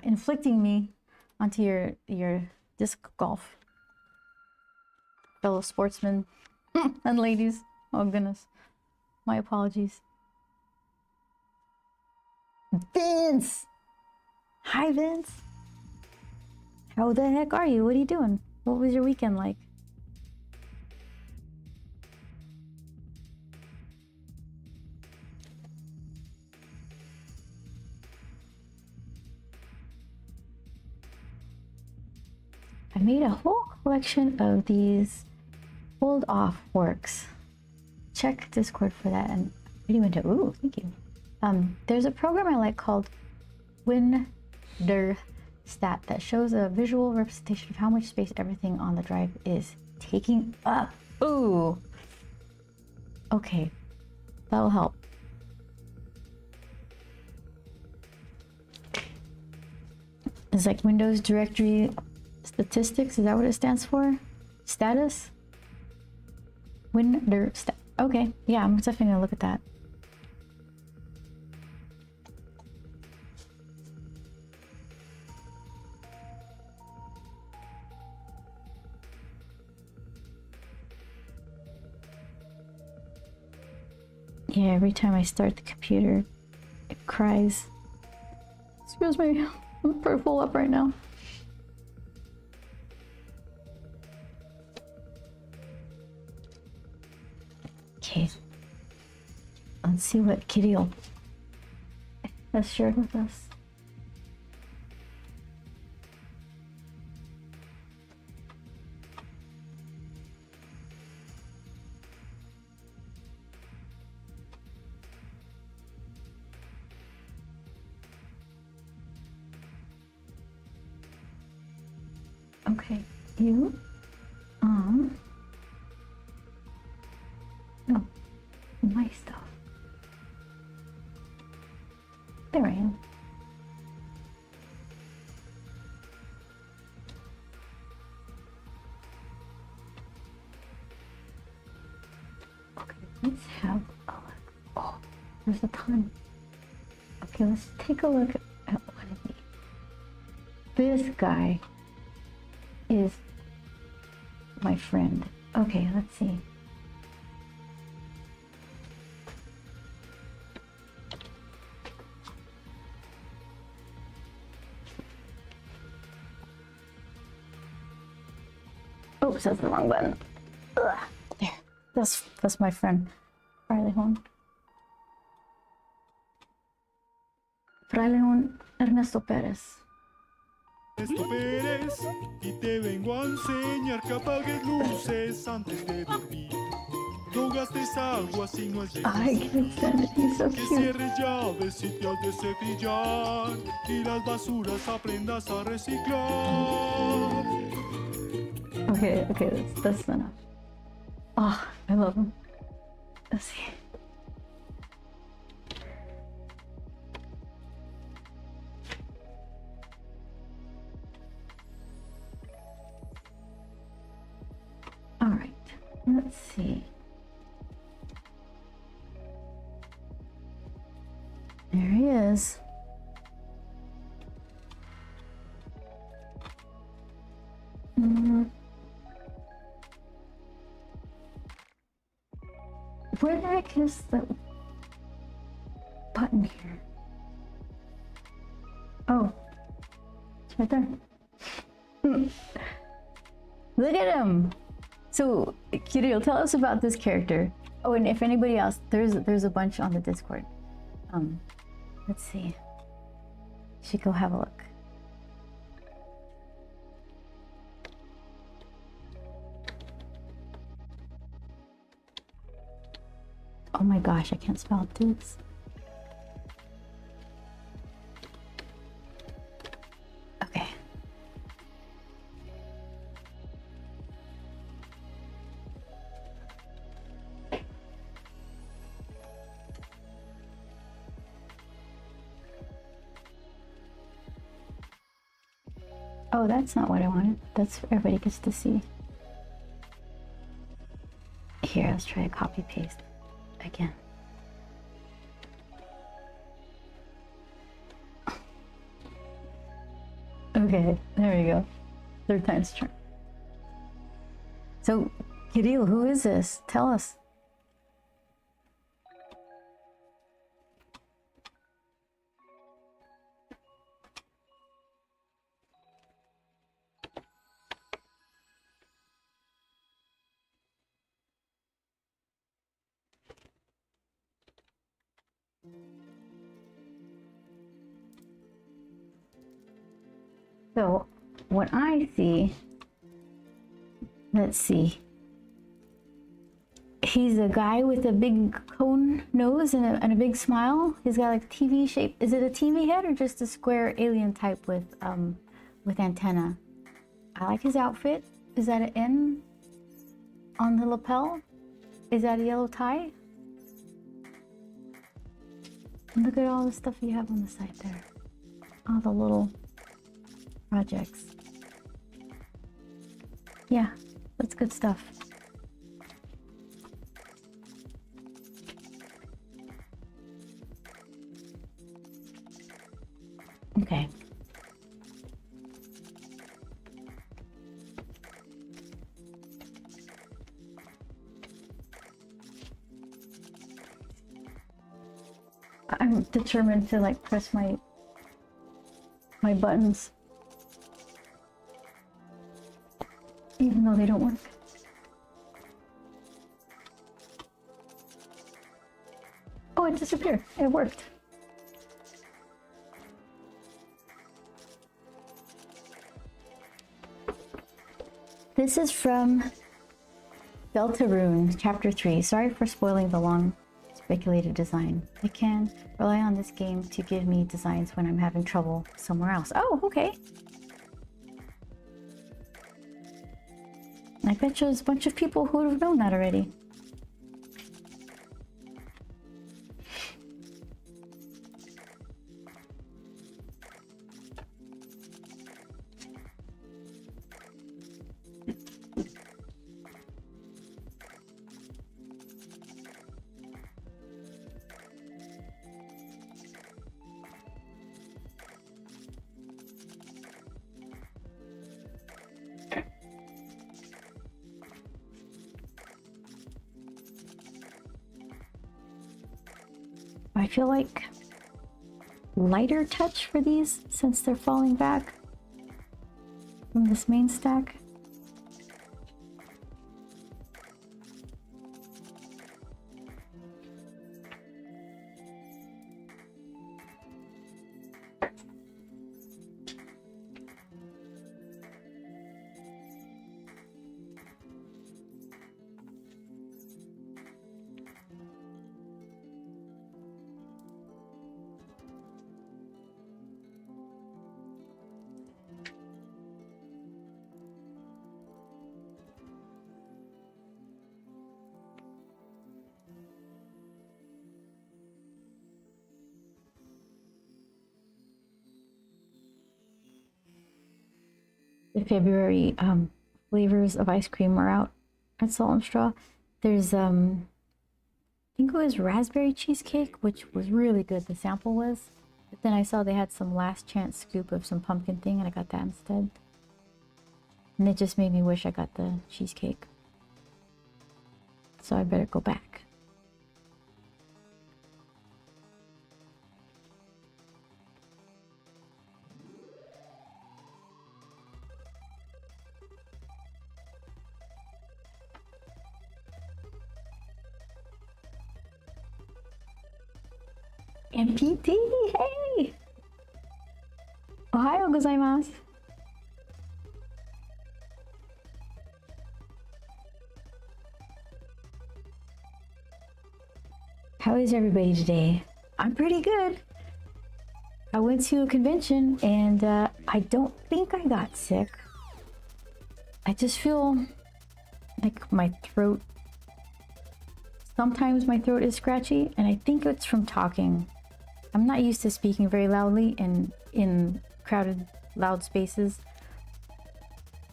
inflicting me onto your disc golf, fellow sportsmen and ladies. Oh goodness, my apologies. Vince! Hi, Vince. How the heck are you? What are you doing? What was your weekend like? I made a whole collection of these pulled off works. Check Discord for that. And really went to, ooh, thank you. There's a program I like called WinderStat that shows a visual representation of how much space everything on the drive is taking up. Ooh. Okay, that'll help. It's like Windows Directory Statistics. Is that what it stands for? Status? Okay, yeah, I'm definitely gonna look at that. Yeah, every time I start the computer, it cries. Excuse me, I'm pretty full up right now. Okay, let's see what Kirill has shared with us. Okay, you, no, my stuff. There I am. Okay, let's have a look. Oh, there's a ton. Okay, let's take a look at one of these. This guy is my friend. Okay, let's see. Oops, that's the wrong button. Ugh, there. That's my friend, Frailejón. Frailejón Ernesto Pérez. Ernesto Pérez, y te vengo a enseñar que apagues luces antes de dormir. No gastes agua si no es de I can stand it. He's so que cute. cierres llaves si te has de cepillar y las basuras aprendas a reciclar. Okay, that's enough. Oh, I love him. Let's see. All right, let's see. There he is. Where the heck is the button here? Oh, it's right there. Look at him. So, Kirill, tell us about this character. Oh, and if anybody else, there's a bunch on the Discord. Let's see. Should go have a look. Oh my gosh, I can't spell this. Okay. Oh, that's not what I wanted. That's what everybody gets to see. Here, let's try to copy paste again. Okay, there we go. Third time's charm. So, Kirill, who is this? Tell us. So, what I see, let's see. He's a guy with a big cone nose and a big smile. He's got like TV shape. Is it a TV head or just a square alien type with antenna? I like his outfit. Is that an N on the lapel? Is that a yellow tie? And look at all the stuff you have on the side there. All the little projects. Yeah, that's good stuff. Okay. I'm determined to like press my buttons even though they don't work. Oh, it disappeared. It worked. This is from Deltarune, Chapter 3. Sorry for spoiling the long speculated design. I can rely on this game to give me designs when I'm having trouble somewhere else. Oh, okay. I bet you there's a bunch of people who would have known that already. I feel like lighter touch for these since they're falling back from this main stack. The February flavors of ice cream are out at Salt and Straw. There's I think it was raspberry cheesecake, which was really good. The sample was, but then I saw they had some last chance scoop of some pumpkin thing, and I got that instead. And it just made me wish I got the cheesecake. So I better go back. MPT, hey! Ohayou gozaimasu. How is everybody today? I'm pretty good. I went to a convention and I don't think I got sick. I just feel like my throat, sometimes my throat is scratchy, and I think it's from talking. I'm not used to speaking very loudly in crowded, loud spaces.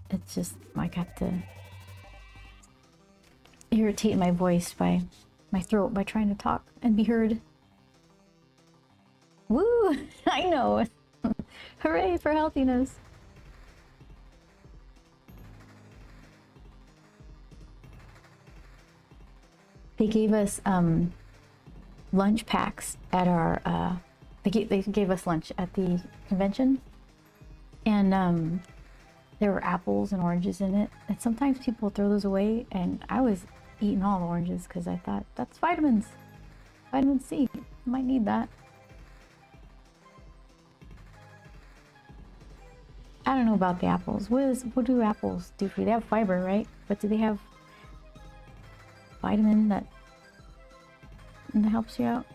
It's just, I got to irritate my voice by my throat by trying to talk and be heard. Woo! I know! Hooray for healthiness! They gave us lunch packs at our they gave us lunch at the convention, and there were apples and oranges in it, and sometimes people throw those away, and I was eating all the oranges because I thought that's vitamins, vitamin C, might need that. I don't know about the apples. What do apples do for you? They have fiber, right? But do they have vitamin that helps you out?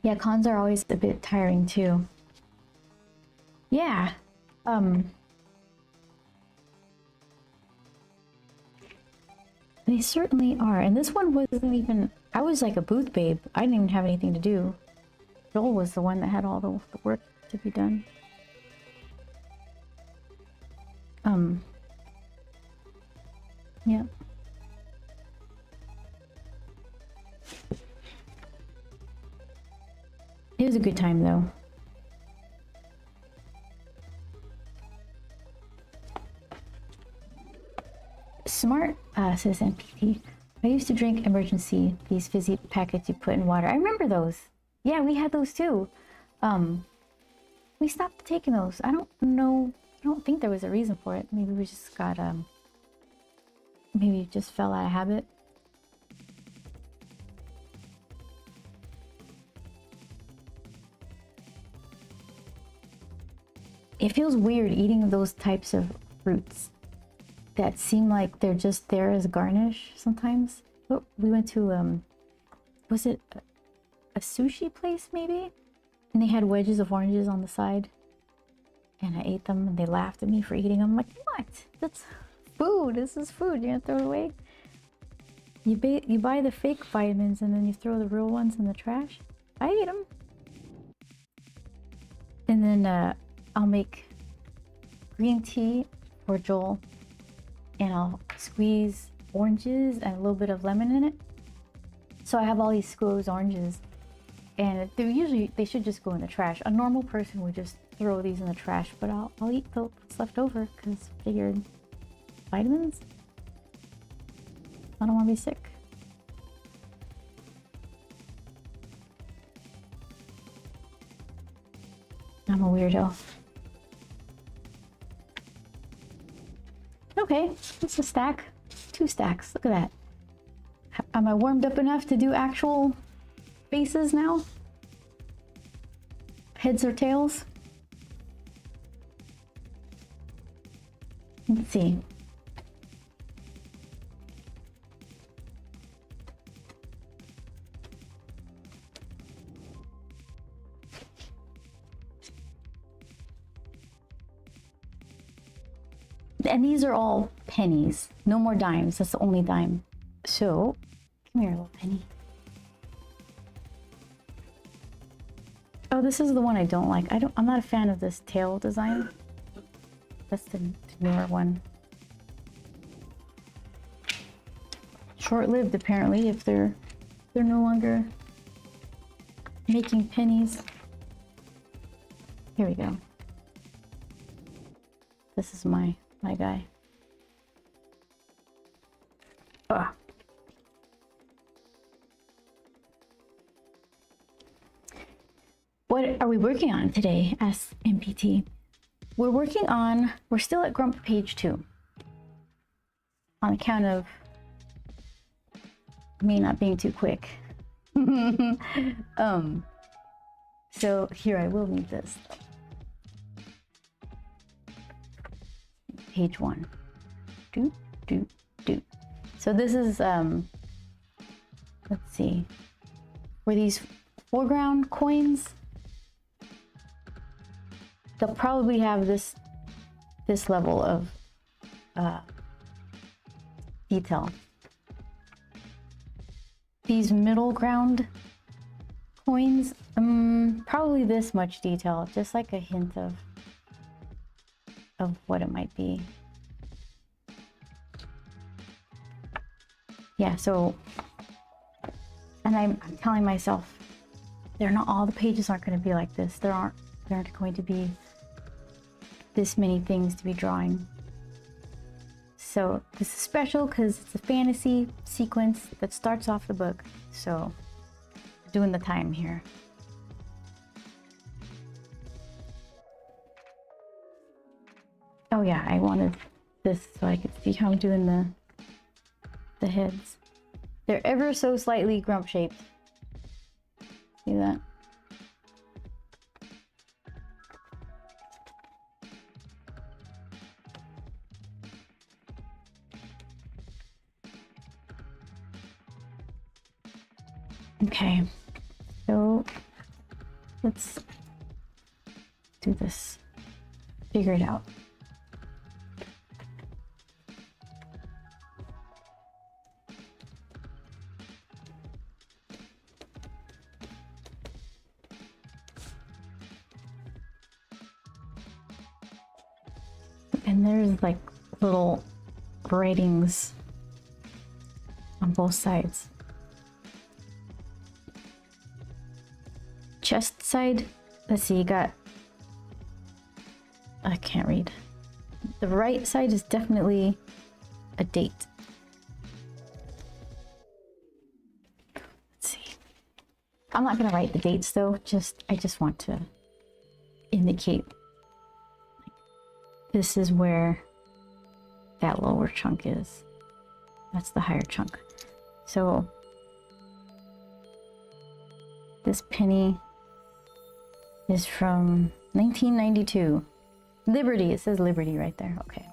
Yeah, cons are always a bit tiring too. Yeah. They certainly are. And this one wasn't even... I was like a booth babe. I didn't even have anything to do. Joel was the one that had all the work to be done. Yeah. It was a good time though. Smart, says NPT. I used to drink Emergency, these fizzy packets you put in water. I remember those. Yeah, we had those too. We stopped taking those. I don't know. I don't think there was a reason for it. Maybe we just got, maybe it just fell out of habit. It feels weird eating those types of fruits that seem like they're just there as garnish sometimes. Oh, we went to, was it a sushi place maybe? And they had wedges of oranges on the side. And I ate them and they laughed at me for eating them. I'm like, what? That's food. This is food. You're gonna throw it away? You buy the fake vitamins and then you throw the real ones in the trash? I ate them. And then I'll make green tea for Joel. And I'll squeeze oranges and a little bit of lemon in it. So I have all these squeezed oranges. And they should just go in the trash. A normal person would just throw these in the trash, but I'll eat what's left over because I figured vitamins. I don't want to be sick. I'm a weirdo. Okay, that's a stack. 2 stacks. Look at that. Am I warmed up enough to do actual faces now? Heads or tails? Let's see. And these are all pennies. No more dimes. That's the only dime. So, come here, little penny. Oh, this is the one I don't like. I'm not a fan of this tail design. That's the newer one. Short-lived, apparently, if they're no longer making pennies. Here we go. This is my guy. Ugh. What are we working on today, asks MPT? We're still at Grump page 2. On account of me not being too quick. So here, I will need this. Page 1. Do. So this is, let's see. Were these foreground coins? They'll probably have this level of detail. These middle ground coins, probably this much detail, just like a hint of what it might be. Yeah, so, and I'm telling myself, all the pages aren't going to be like this. There aren't going to be this many things to be drawing. So this is special because it's a fantasy sequence that starts off the book. So doing the time here. Oh yeah, I wanted this so I could see how I'm doing the heads. They're ever so slightly grump shaped. See that? Okay, so let's do this. Figure it out. And there's like little writings on both sides. Chest side, let's see, you got, I can't read. The right side is definitely a date. Let's see. I'm not gonna write the dates though, I just want to indicate this is where that lower chunk is. That's the higher chunk. So this penny is from 1992. Liberty, it says Liberty right there. Okay,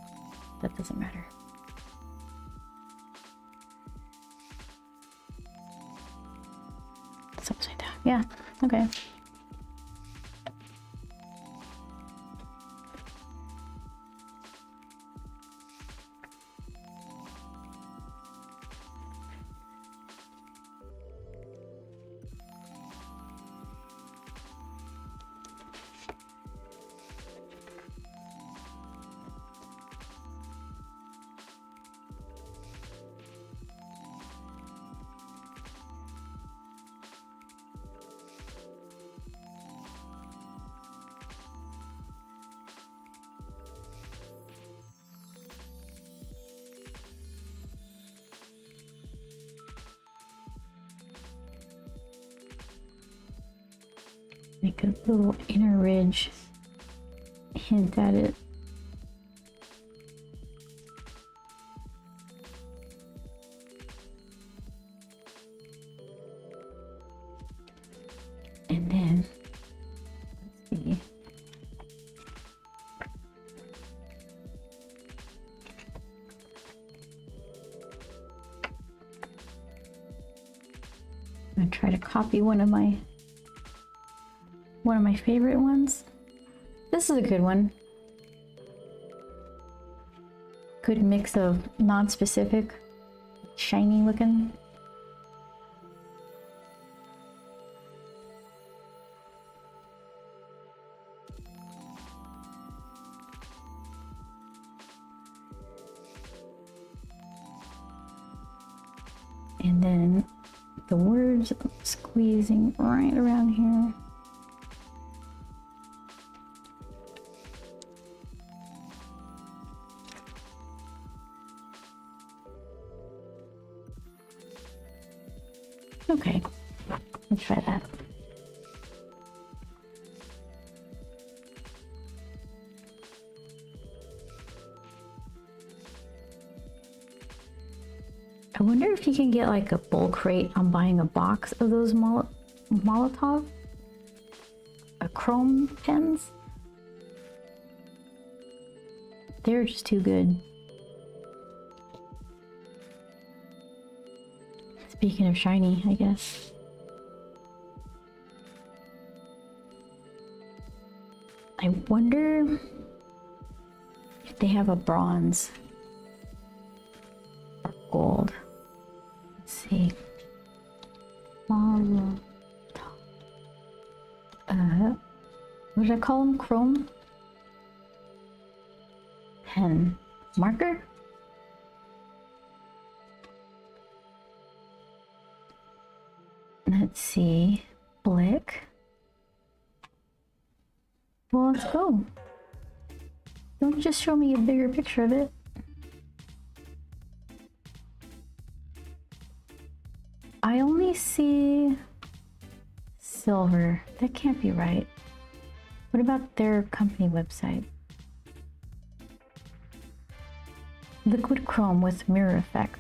that doesn't matter. It's upside down. Yeah, okay. Make a little inner ridge, hint at it. And then, let's see. I'm gonna try to copy one of my favorite ones. This is a good one. Good mix of non-specific, shiny looking. And then the words squeezing right around here. Okay, let's try that. I wonder if you can get like a bulk rate on buying a box of those Molotov chrome pens. They're just too good. Speaking of shiny, I guess. I wonder if they have a bronze or gold. Let's see. What did I call them? Chrome pen marker. Let's see, Blick. Well, let's go. Don't just show me a bigger picture of it. I only see silver. That can't be right. What about their company website? Liquid chrome with mirror effect.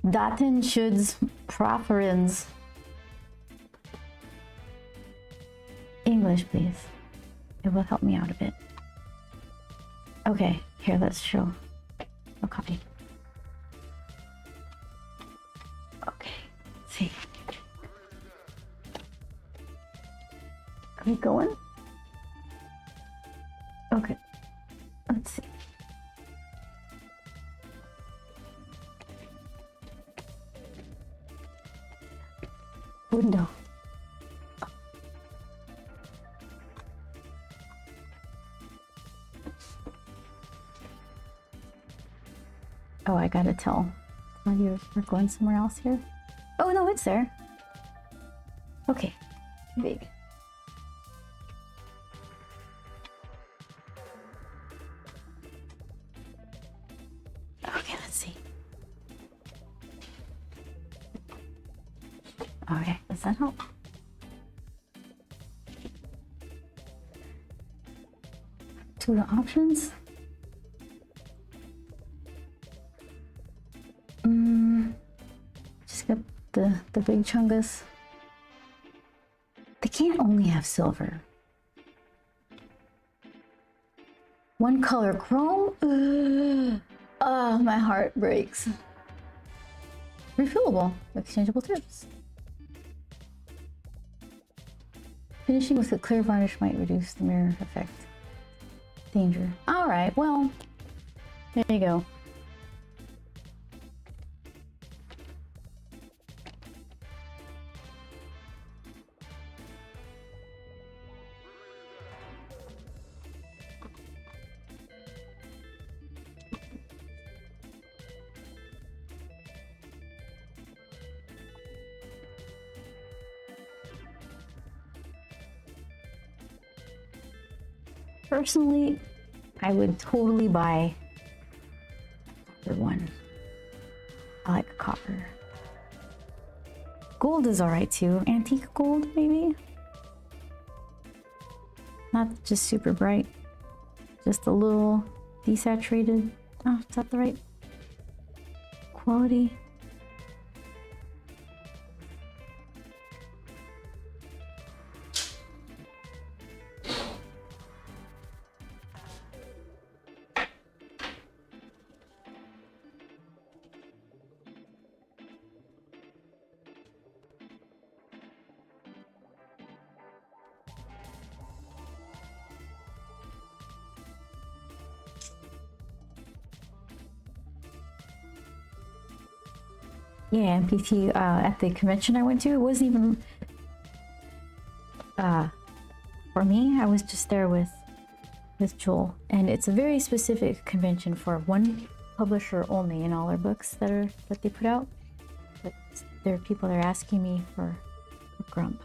Datenschutzpräferenz. English, please. It will help me out a bit. Okay, here, let's show. I'll copy. Okay, let's see. Are we going? Okay, let's see. Window. Oh, I gotta tell. Oh, we're going somewhere else here? Oh, no, it's there. Okay, too big. Okay, let's see. Okay, does that help? Two of the options. Just get the big chungus. They can't only have silver. One color chrome? Ugh. Oh, my heart breaks. Refillable, exchangeable tips. Finishing with a clear varnish might reduce the mirror effect. Danger. All right, well, there you go. Personally, I would totally buy the one. I like copper. Gold is alright too. Antique gold, maybe? Not just super bright. Just a little desaturated. Oh, is that the right quality? Yeah, MPT at the convention I went to, it wasn't even for me. I was just there with Joel, and it's a very specific convention for one publisher only in all our books that they put out. But there are people that are asking me for Grump,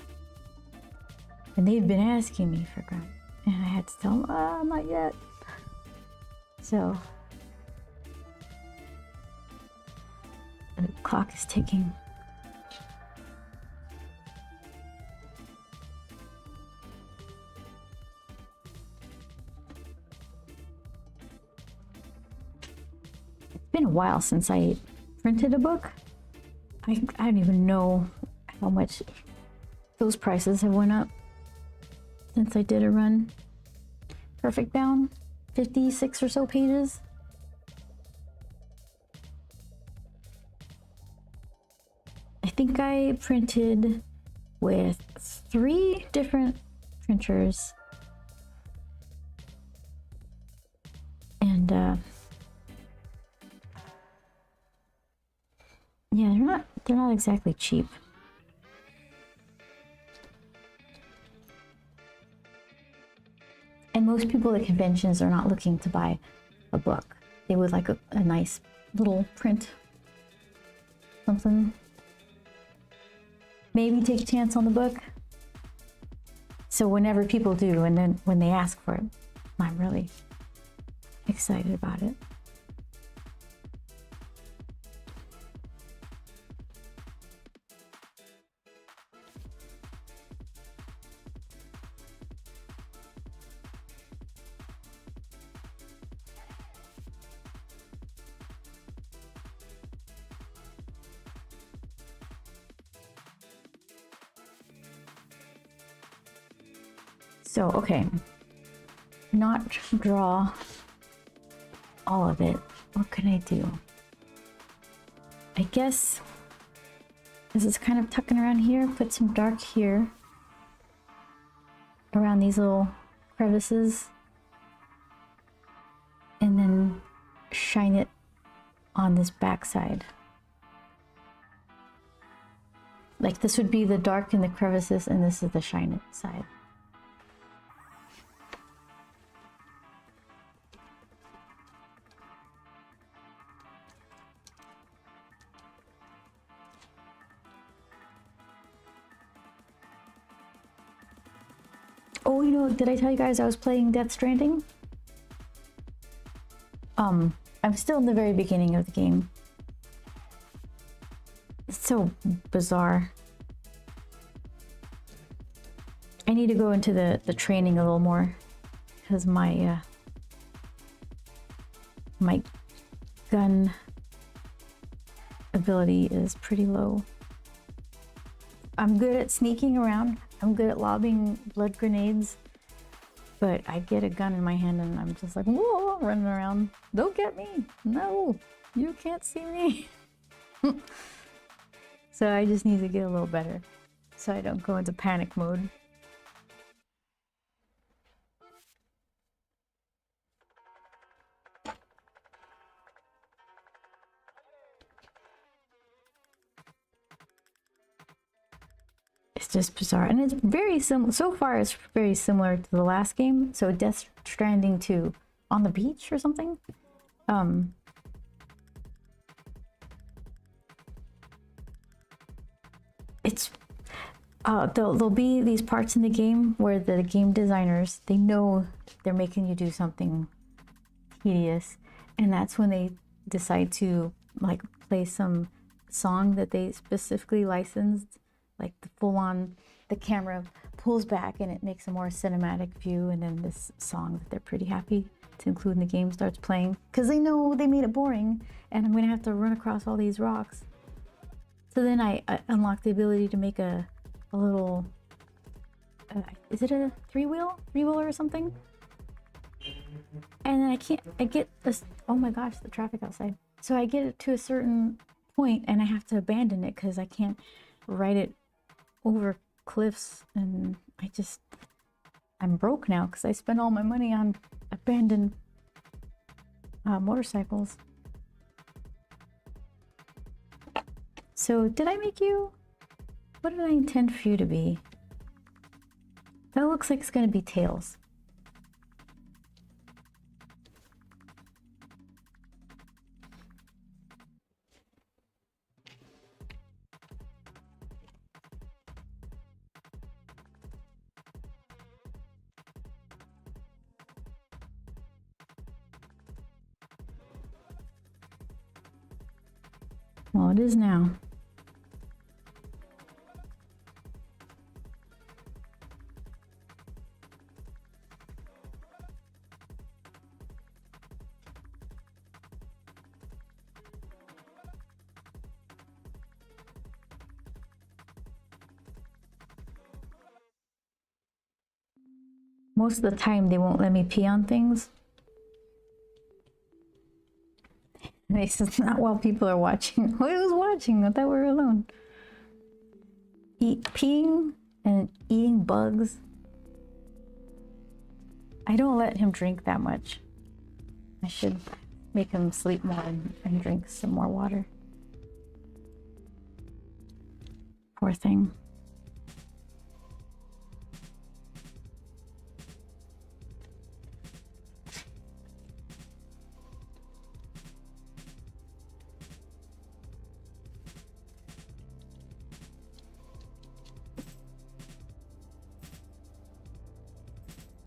and they've been asking me for Grump, and I had to tell them, not yet. So the clock is ticking. It's been a while since I printed a book. I don't even know how much those prices have went up since I did a run. Perfect Bound, 56 or so pages. I think I printed with 3 different printers, and yeah, they're not exactly cheap. And most people at conventions are not looking to buy a book. They would like a nice little print, something. Maybe take a chance on the book. So whenever people do, and then when they ask for it, I'm really excited about it. So, okay, not draw all of it. What can I do? I guess this is kind of tucking around here. Put some dark here around these little crevices, and then shine it on this back side. Like this would be the dark in the crevices, and this is the shine it side. Oh, you know, did I tell you guys I was playing Death Stranding? I'm still in the very beginning of the game. It's so bizarre. I need to go into the training a little more because my my gun ability is pretty low. I'm good at sneaking around. I'm good at lobbing blood grenades, but I get a gun in my hand and I'm just like, whoa, running around. Don't get me. No, you can't see me. So I just need to get a little better so I don't go into panic mode. It's just bizarre, and it's very similar. So far, it's very similar to the last game. So Death Stranding 2 on the beach or something. It's there'll be these parts in the game where the game designers, they know they're making you do something tedious, and that's when they decide to like play some song that they specifically licensed, like the full-on, the camera pulls back and it makes a more cinematic view, and then this song that they're pretty happy to include in the game starts playing because they know they made it boring and I'm gonna have to run across all these rocks. So then I unlock the ability to make a little is it a three-wheeler or something? And then I get this, oh my gosh, the traffic outside. So I get it to a certain point and I have to abandon it because I can't ride it over cliffs, and I'm broke now because I spent all my money on abandoned motorcycles. So did I make you? What did I intend for you to be? That looks like it's gonna be Tails. Well, it is now. Most of the time they won't let me pee on things. This is not while people are watching. Who's watching? I thought we were alone. Peeing and eating bugs. I don't let him drink that much. I should make him sleep more and drink some more water. Poor thing.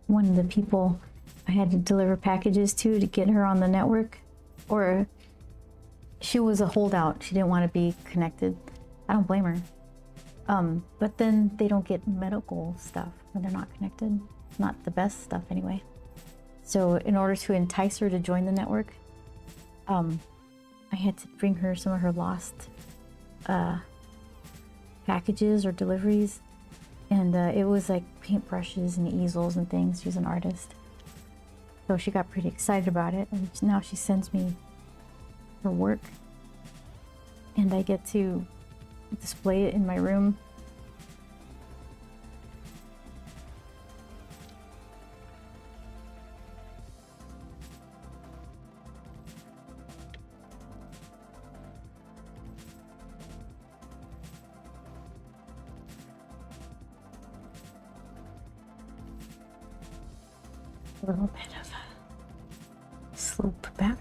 One of the people I had to deliver packages to get her on the network, or she was a holdout. She didn't want to be connected. I don't blame her. But then they don't get medical stuff when they're not connected. Not the best stuff anyway. So in order to entice her to join the network, I had to bring her some of her lost packages or deliveries. And it was like paintbrushes and easels and things. She's an artist. So she got pretty excited about it. And now she sends me her work. And I get to display it in my room. A little bit of a slope back.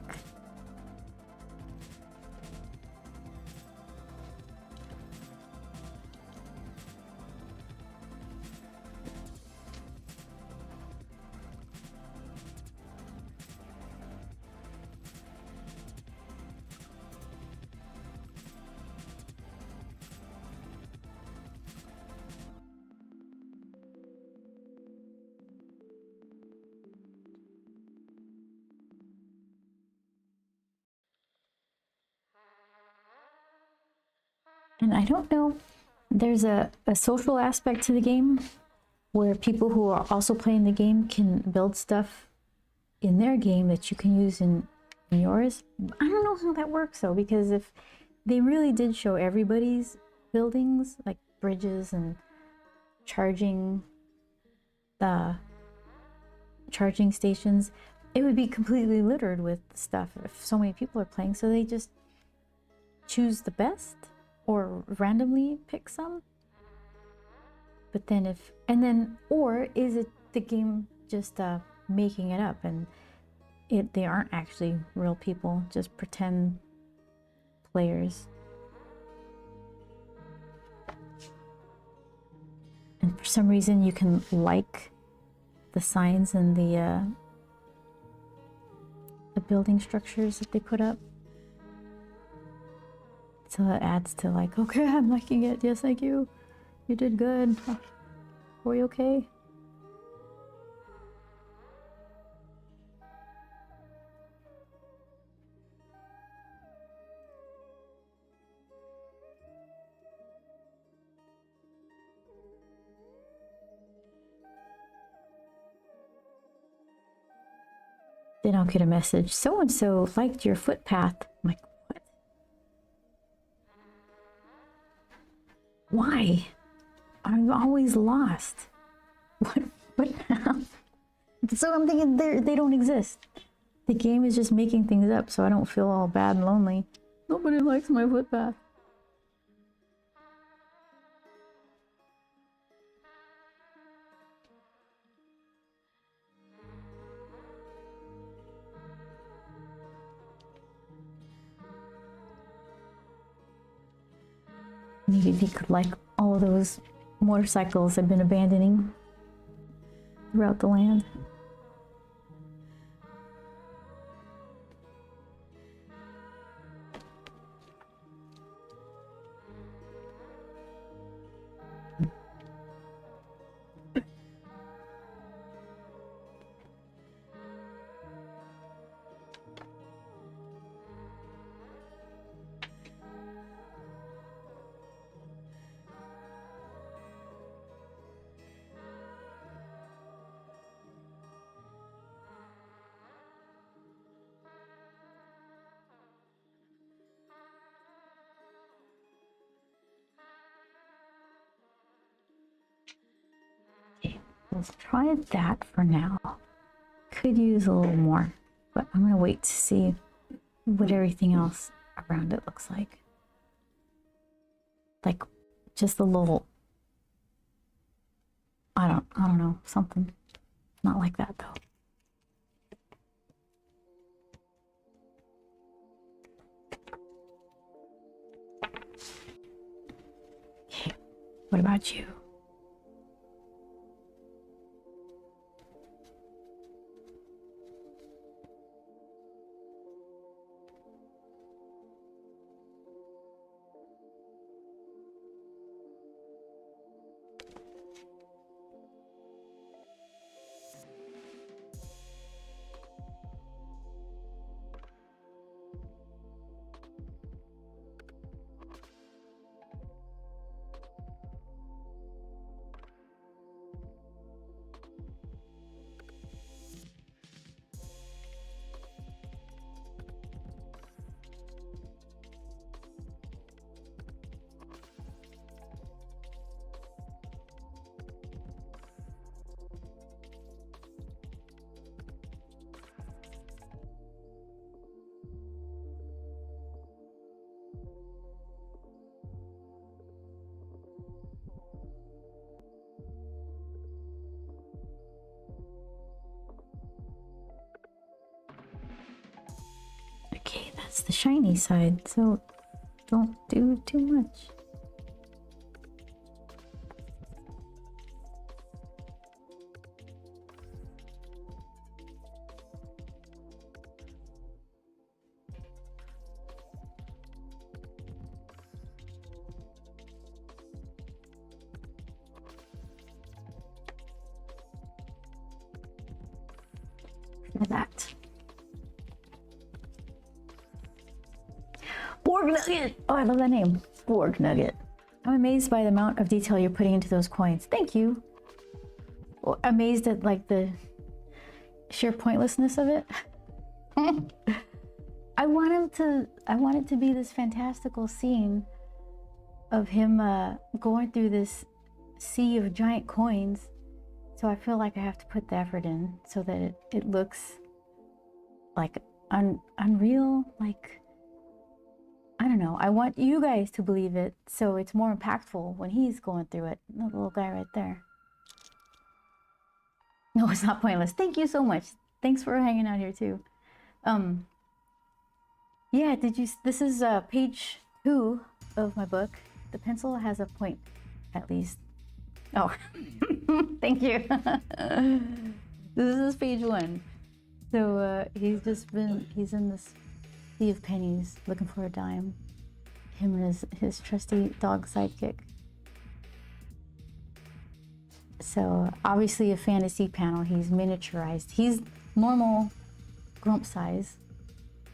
And I don't know, there's a social aspect to the game where people who are also playing the game can build stuff in their game that you can use in yours. I don't know how that works though, because if they really did show everybody's buildings, like bridges and charging stations, it would be completely littered with stuff if so many people are playing. So they just choose the best or randomly pick some. But then or is it the game just making it up and they aren't actually real people, just pretend players? And for some reason you can like the signs and the building structures that they put up. So that adds to like, okay, I'm liking it. Yes, thank you. You did good. Were you okay? Then I'll get a message. So-and-so liked your footpath. I'm like, what? Why? I'm always lost. What? So I'm thinking they don't exist. The game is just making things up so I don't feel all bad and lonely. Nobody likes my footpath. Maybe they could like all those motorcycles I've been abandoning throughout the land. Let's try that for now. Could use a little more, but I'm gonna wait to see what everything else around it looks like. Like just a little, I don't know, something. Not like that though. Okay, what about you? Okay, that's the shiny side, so don't do too much. For that. Borg Nugget! Oh, I love that name. Borg nugget. I'm amazed by the amount of detail you're putting into those coins. Thank you. Well, amazed at like the sheer pointlessness of it. I want it to be this fantastical scene of him going through this sea of giant coins. So I feel like I have to put the effort in so that it looks like unreal, like, I don't know. I want you guys to believe it so it's more impactful when he's going through it. The little guy right there. No, it's not pointless. Thank you so much. Thanks for hanging out here too. Yeah, this is page 2 of my book. The pencil has a point, at least. Oh, thank you. This is page 1. So he's in this sea of pennies looking for a dime. Him and his trusty dog sidekick. So obviously a fantasy panel, he's miniaturized. He's normal grump size,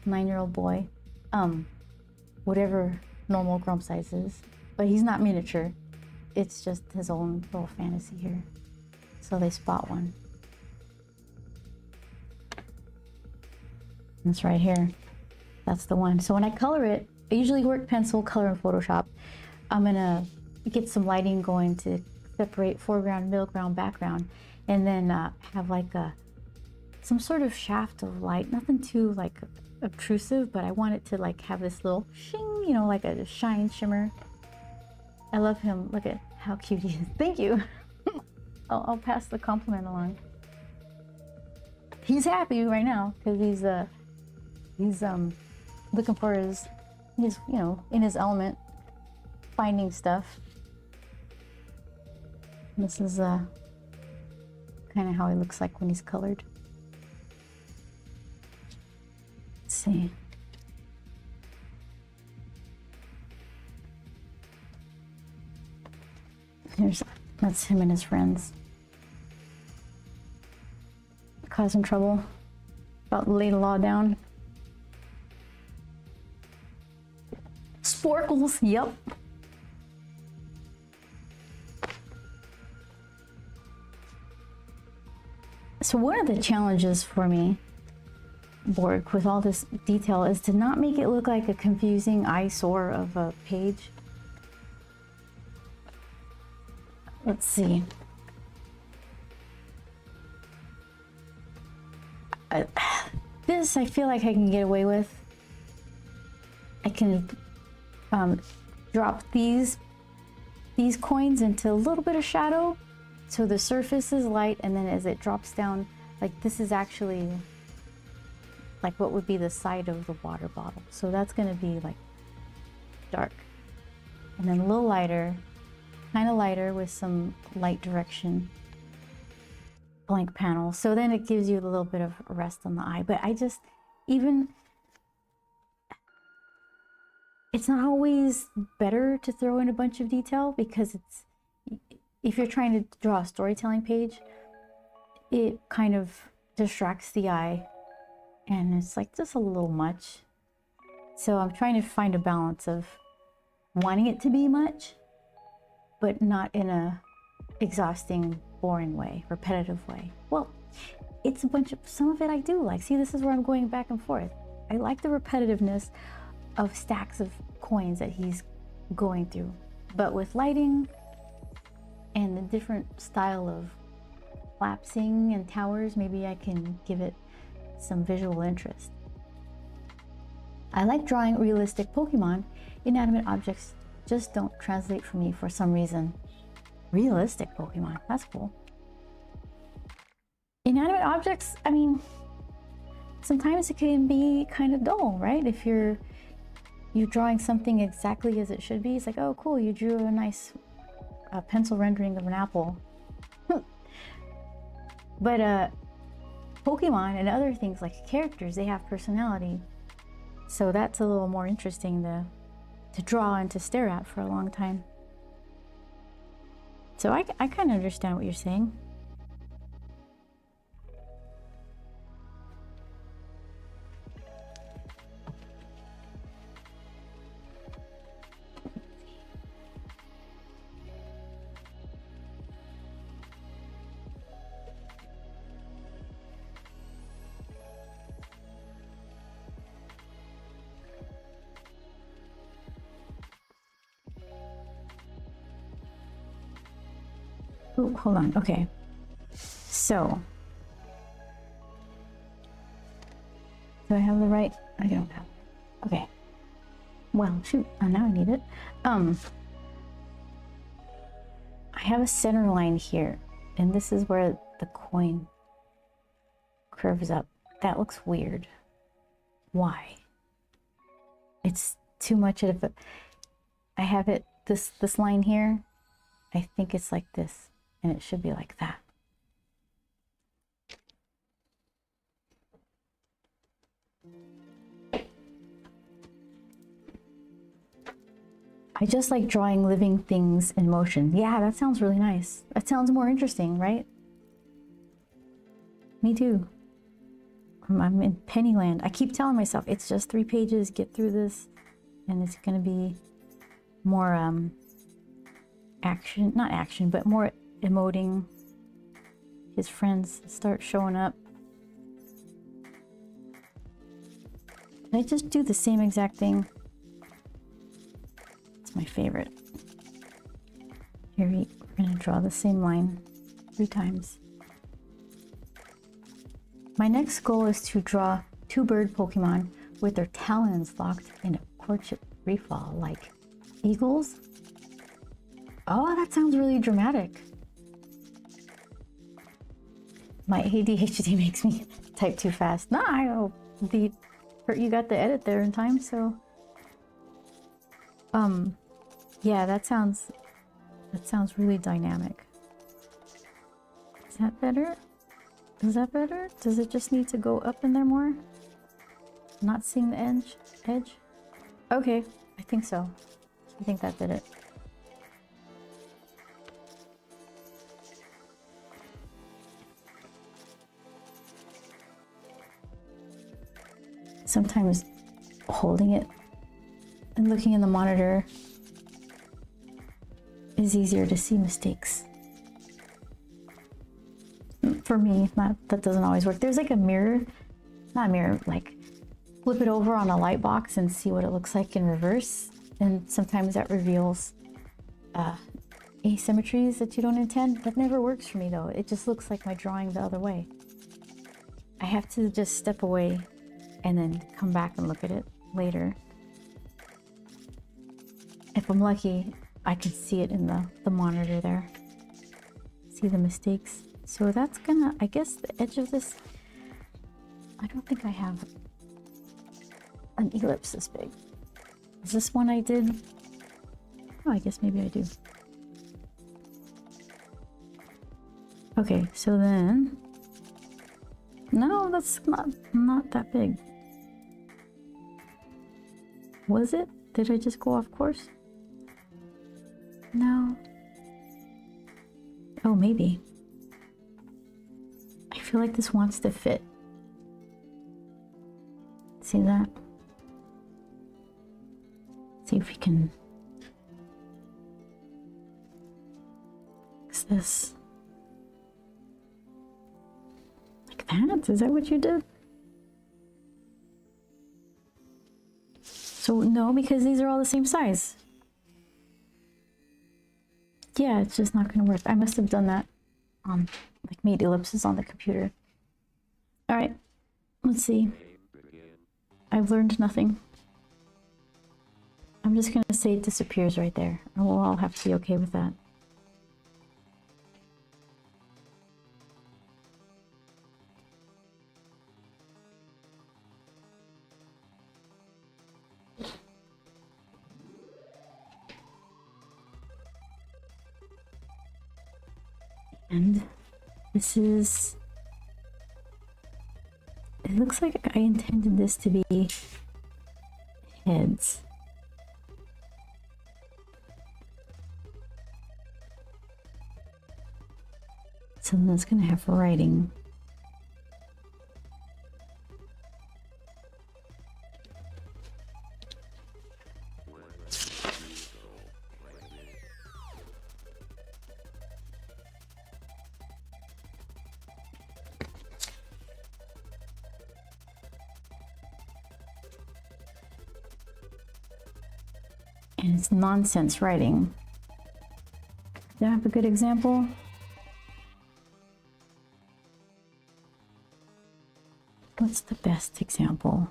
9-year-old boy. Whatever normal grump size is, but he's not miniature. It's just his own little fantasy here. So they spot one. It's right here. That's the one. So when I color it, I usually work pencil, color in Photoshop. I'm gonna get some lighting going to separate foreground, middle ground, background, and then have like some sort of shaft of light. Nothing too like obtrusive, but I want it to like have this little shing, you know, like a shine, shimmer. I love him. Look at how cute he is. Thank you. I'll pass the compliment along. He's happy right now because he's looking for his you know, in his element, finding stuff. This is kind of how he looks like when he's colored. Let's see. That's him and his friends. Causing trouble. About to lay the law down. Sporkles, yep. So one of the challenges for me, Borg, with all this detail is to not make it look like a confusing eyesore of a page. Let's see. This I feel like I can get away with. I can drop these coins into a little bit of shadow so the surface is light, and then as it drops down, like this is actually like what would be the side of the water bottle. So that's gonna be like dark. And then a little lighter, kind of lighter with some light direction. Blank panel. So then it gives you a little bit of rest on the eye. But I just, it's not always better to throw in a bunch of detail, because if you're trying to draw a storytelling page, it kind of distracts the eye and it's like just a little much. So I'm trying to find a balance of wanting it to be much, but not in a exhausting, boring way, repetitive way. Well, it's a bunch of, some of it I do like. See, this is where I'm going back and forth. I like the repetitiveness of stacks of coins that he's going through, but with lighting and the different style of collapsing and towers, maybe I can give it some visual interest. I like drawing realistic Pokemon. Inanimate objects just don't translate for me for some reason. Realistic Pokemon, that's cool. Inanimate objects, I mean, sometimes it can be kind of dull, right? If you're drawing something exactly as it should be, it's like, oh cool, you drew a nice pencil rendering of an apple. But Pokemon and other things like characters, they have personality. So that's a little more interesting to draw and to stare at for a long time. So I kind of understand what you're saying. Oh, hold on. Okay. So. Do I have the right? I don't have. Okay. Well, shoot. Oh, now I need it. I have a center line here, and this is where the coin curves up. That looks weird. Why? It's too much of a... I have it, this line here, I think it's like this, and it should be like that. I just like drawing living things in motion. Yeah, that sounds really nice. That sounds more interesting, right? Me too. I'm in Pennyland. I keep telling myself it's just 3 pages, get through this, and it's gonna be more action, not action, but more emoting. His friends start showing up. Did I just do the same exact thing? It's my favorite. Here we're gonna draw the same line 3 times. My next goal is to draw 2 bird Pokemon with their talons locked in a courtship freefall, like eagles. Oh, that sounds really dramatic. My ADHD makes me type too fast. No, you got the edit there in time, so yeah, that sounds really dynamic. Is that better? Is that better? Does it just need to go up in there more? Not seeing the edge? Okay, I think so. I think that did it. Sometimes holding it and looking in the monitor is easier to see mistakes. For me, that doesn't always work. There's like a mirror, not a mirror, like flip it over on a light box and see what it looks like in reverse. And sometimes that reveals asymmetries that you don't intend. That never works for me though. It just looks like my drawing the other way. I have to just step away and then come back and look at it later. If I'm lucky, I can see it in the monitor there. See the mistakes. So that's gonna, I guess the edge of this, I don't think I have an ellipse this big. Is this one I did? Oh, I guess maybe I do. Okay, so then, no, that's not that big. Was it? Did I just go off course? No. Oh, maybe. I feel like this wants to fit. See that? See if we can fix this. Like that? Is that what you did? So no, because these are all the same size. Yeah, it's just not gonna work. I must have done that on, like, made ellipses on the computer. All right, let's see. I've learned nothing. I'm just gonna say it disappears right there, and we'll all have to be okay with that. And this is, it looks like I intended this to be heads. So that's gonna have writing. And it's nonsense writing. Do I have a good example? What's the best example?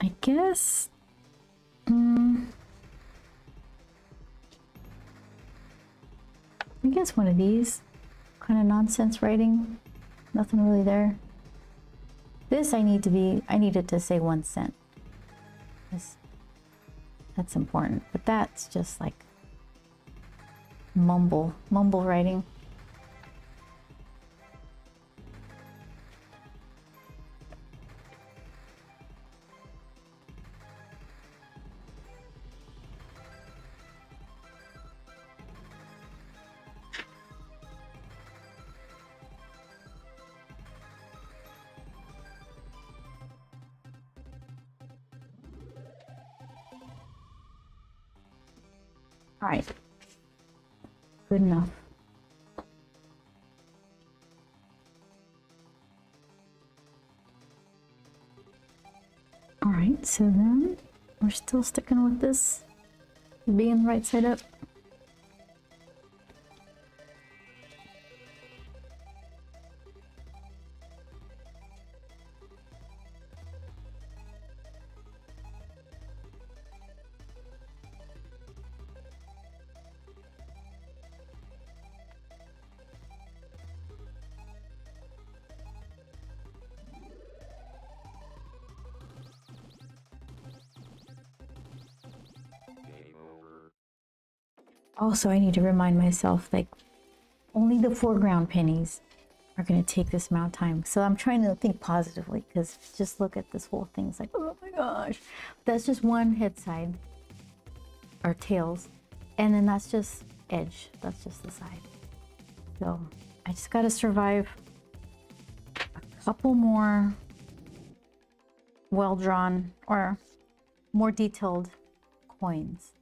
I guess. I guess one of these kind of nonsense writing. Nothing really there. This I needed to say 1 cent. That's important. But that's just like mumble writing. All right, good enough. All right, so then we're still sticking with this being right side up. Also, I need to remind myself, like, only the foreground pennies are going to take this amount of time. So I'm trying to think positively, because just look at this whole thing. It's like, oh my gosh. That's just one head side, or tails. And then that's just edge. That's just the side. So I just got to survive a couple more well-drawn or more detailed coins.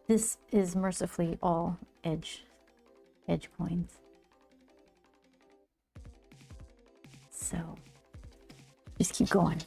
This is mercifully all edge coins. So just keep going.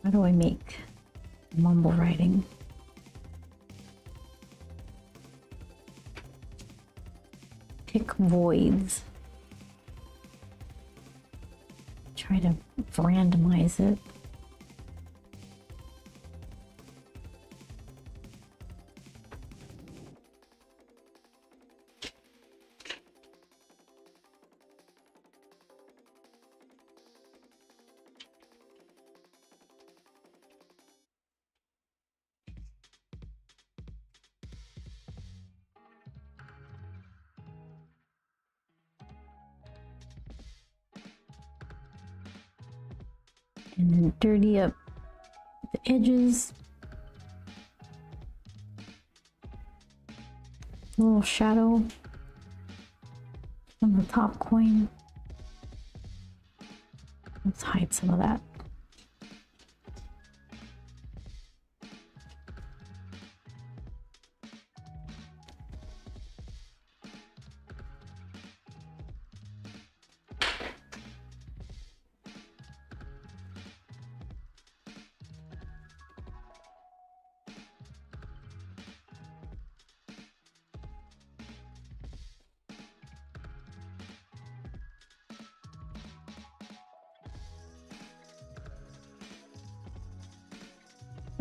How do I make mumble writing? Pick voids. Try to randomize it. And then dirty up the edges. A little shadow on the top coin. Let's hide some of that.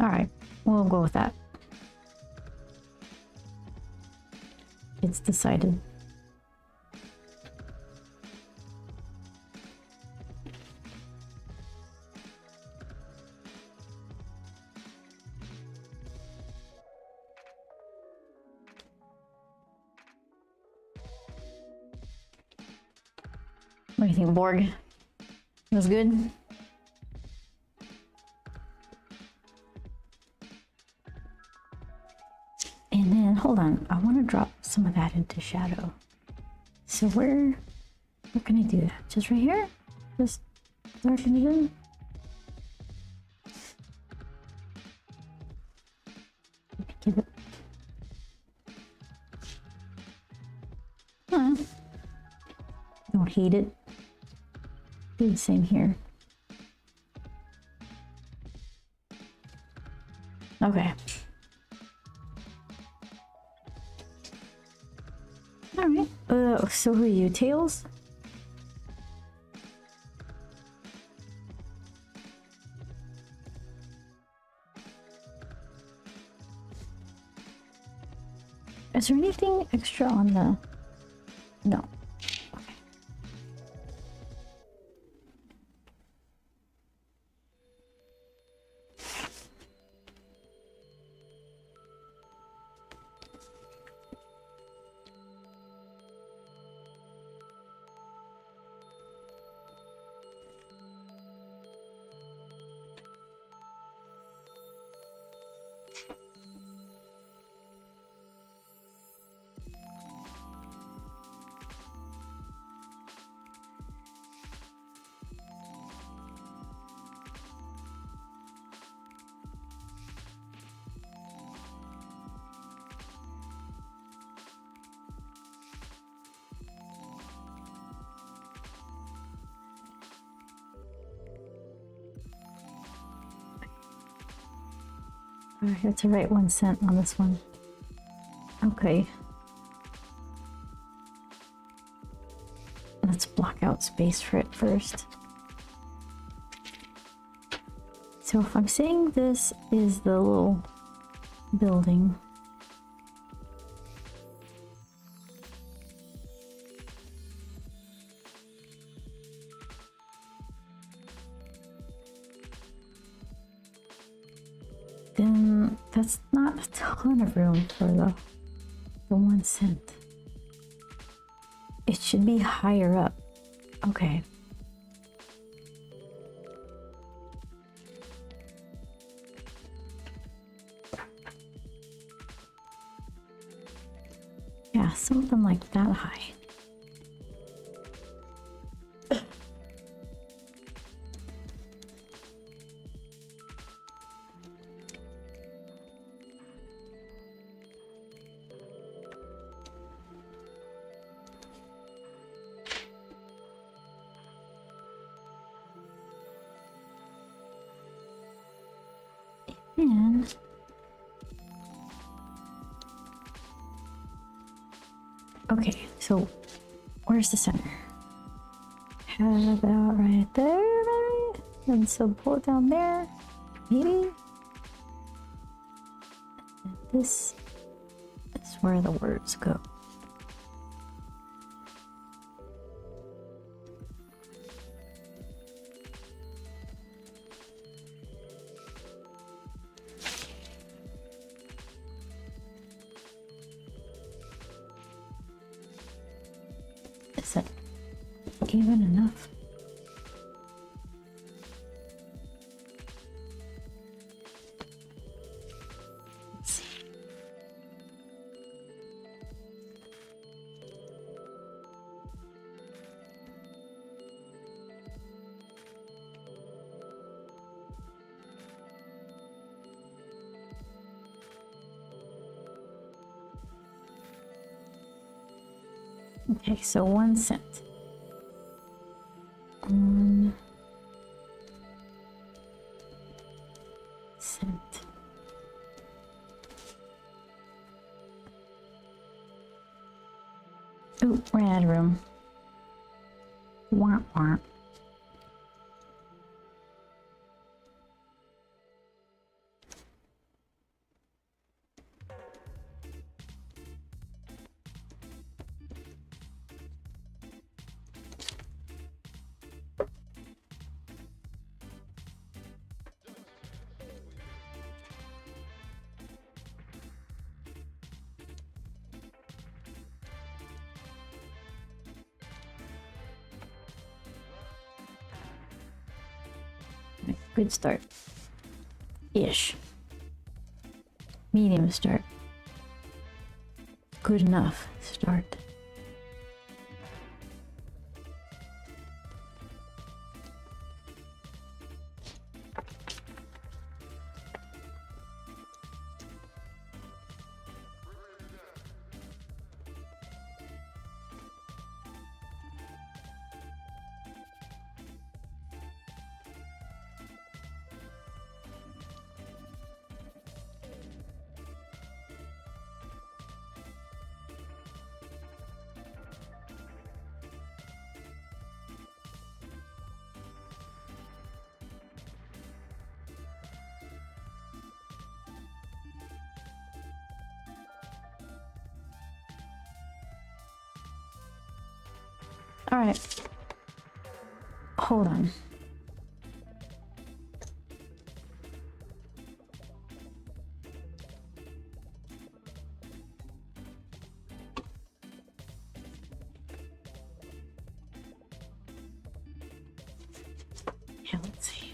All right, we'll go with that. It's decided. What do you think, Borg? It was good? And then, hold on, I want to drop some of that into shadow. So where can I do that? Just right here? Just darken it in? Give it. Huh. Don't hate it. Do the same here. Okay. Alright. So who are you? Tails? Is there anything extra on the... No. Okay. Alright, I have to write 1 cent on this one. Okay. Let's block out space for it first. So if I'm saying this is the little building, then that's not a ton of room for the 1 cent. It should be higher up. Okay. Yeah, something like that high. And okay, so where's the center? How about right there, maybe? And so pull it down there, maybe? And this is where the words go. Is that even enough? Let's see. Okay, so 1 cent. 1 cent. Ooh, we're out of room. Wah wah. Good start. Ish. Medium start. Good enough start. All right. Hold on. Yeah, let's see.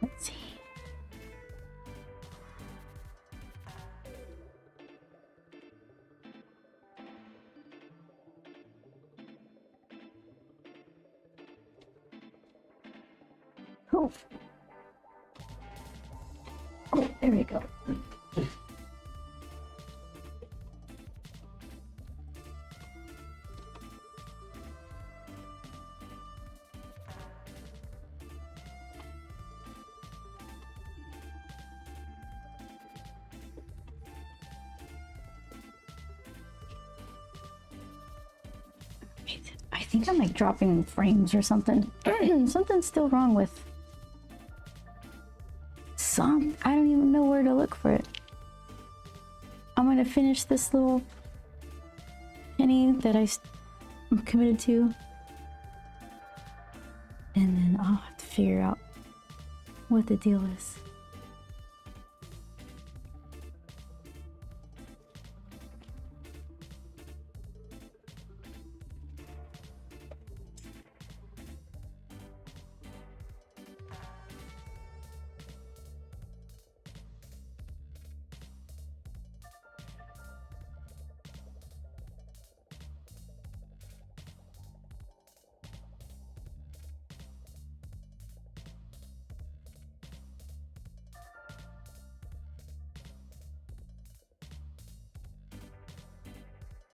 Let's see. Oh. Oh, there we go. I think I'm like dropping frames or something. Something's still wrong with some. I don't even know where to look for it. I'm gonna finish this little penny that I'm committed to, and then I'll have to figure out what the deal is.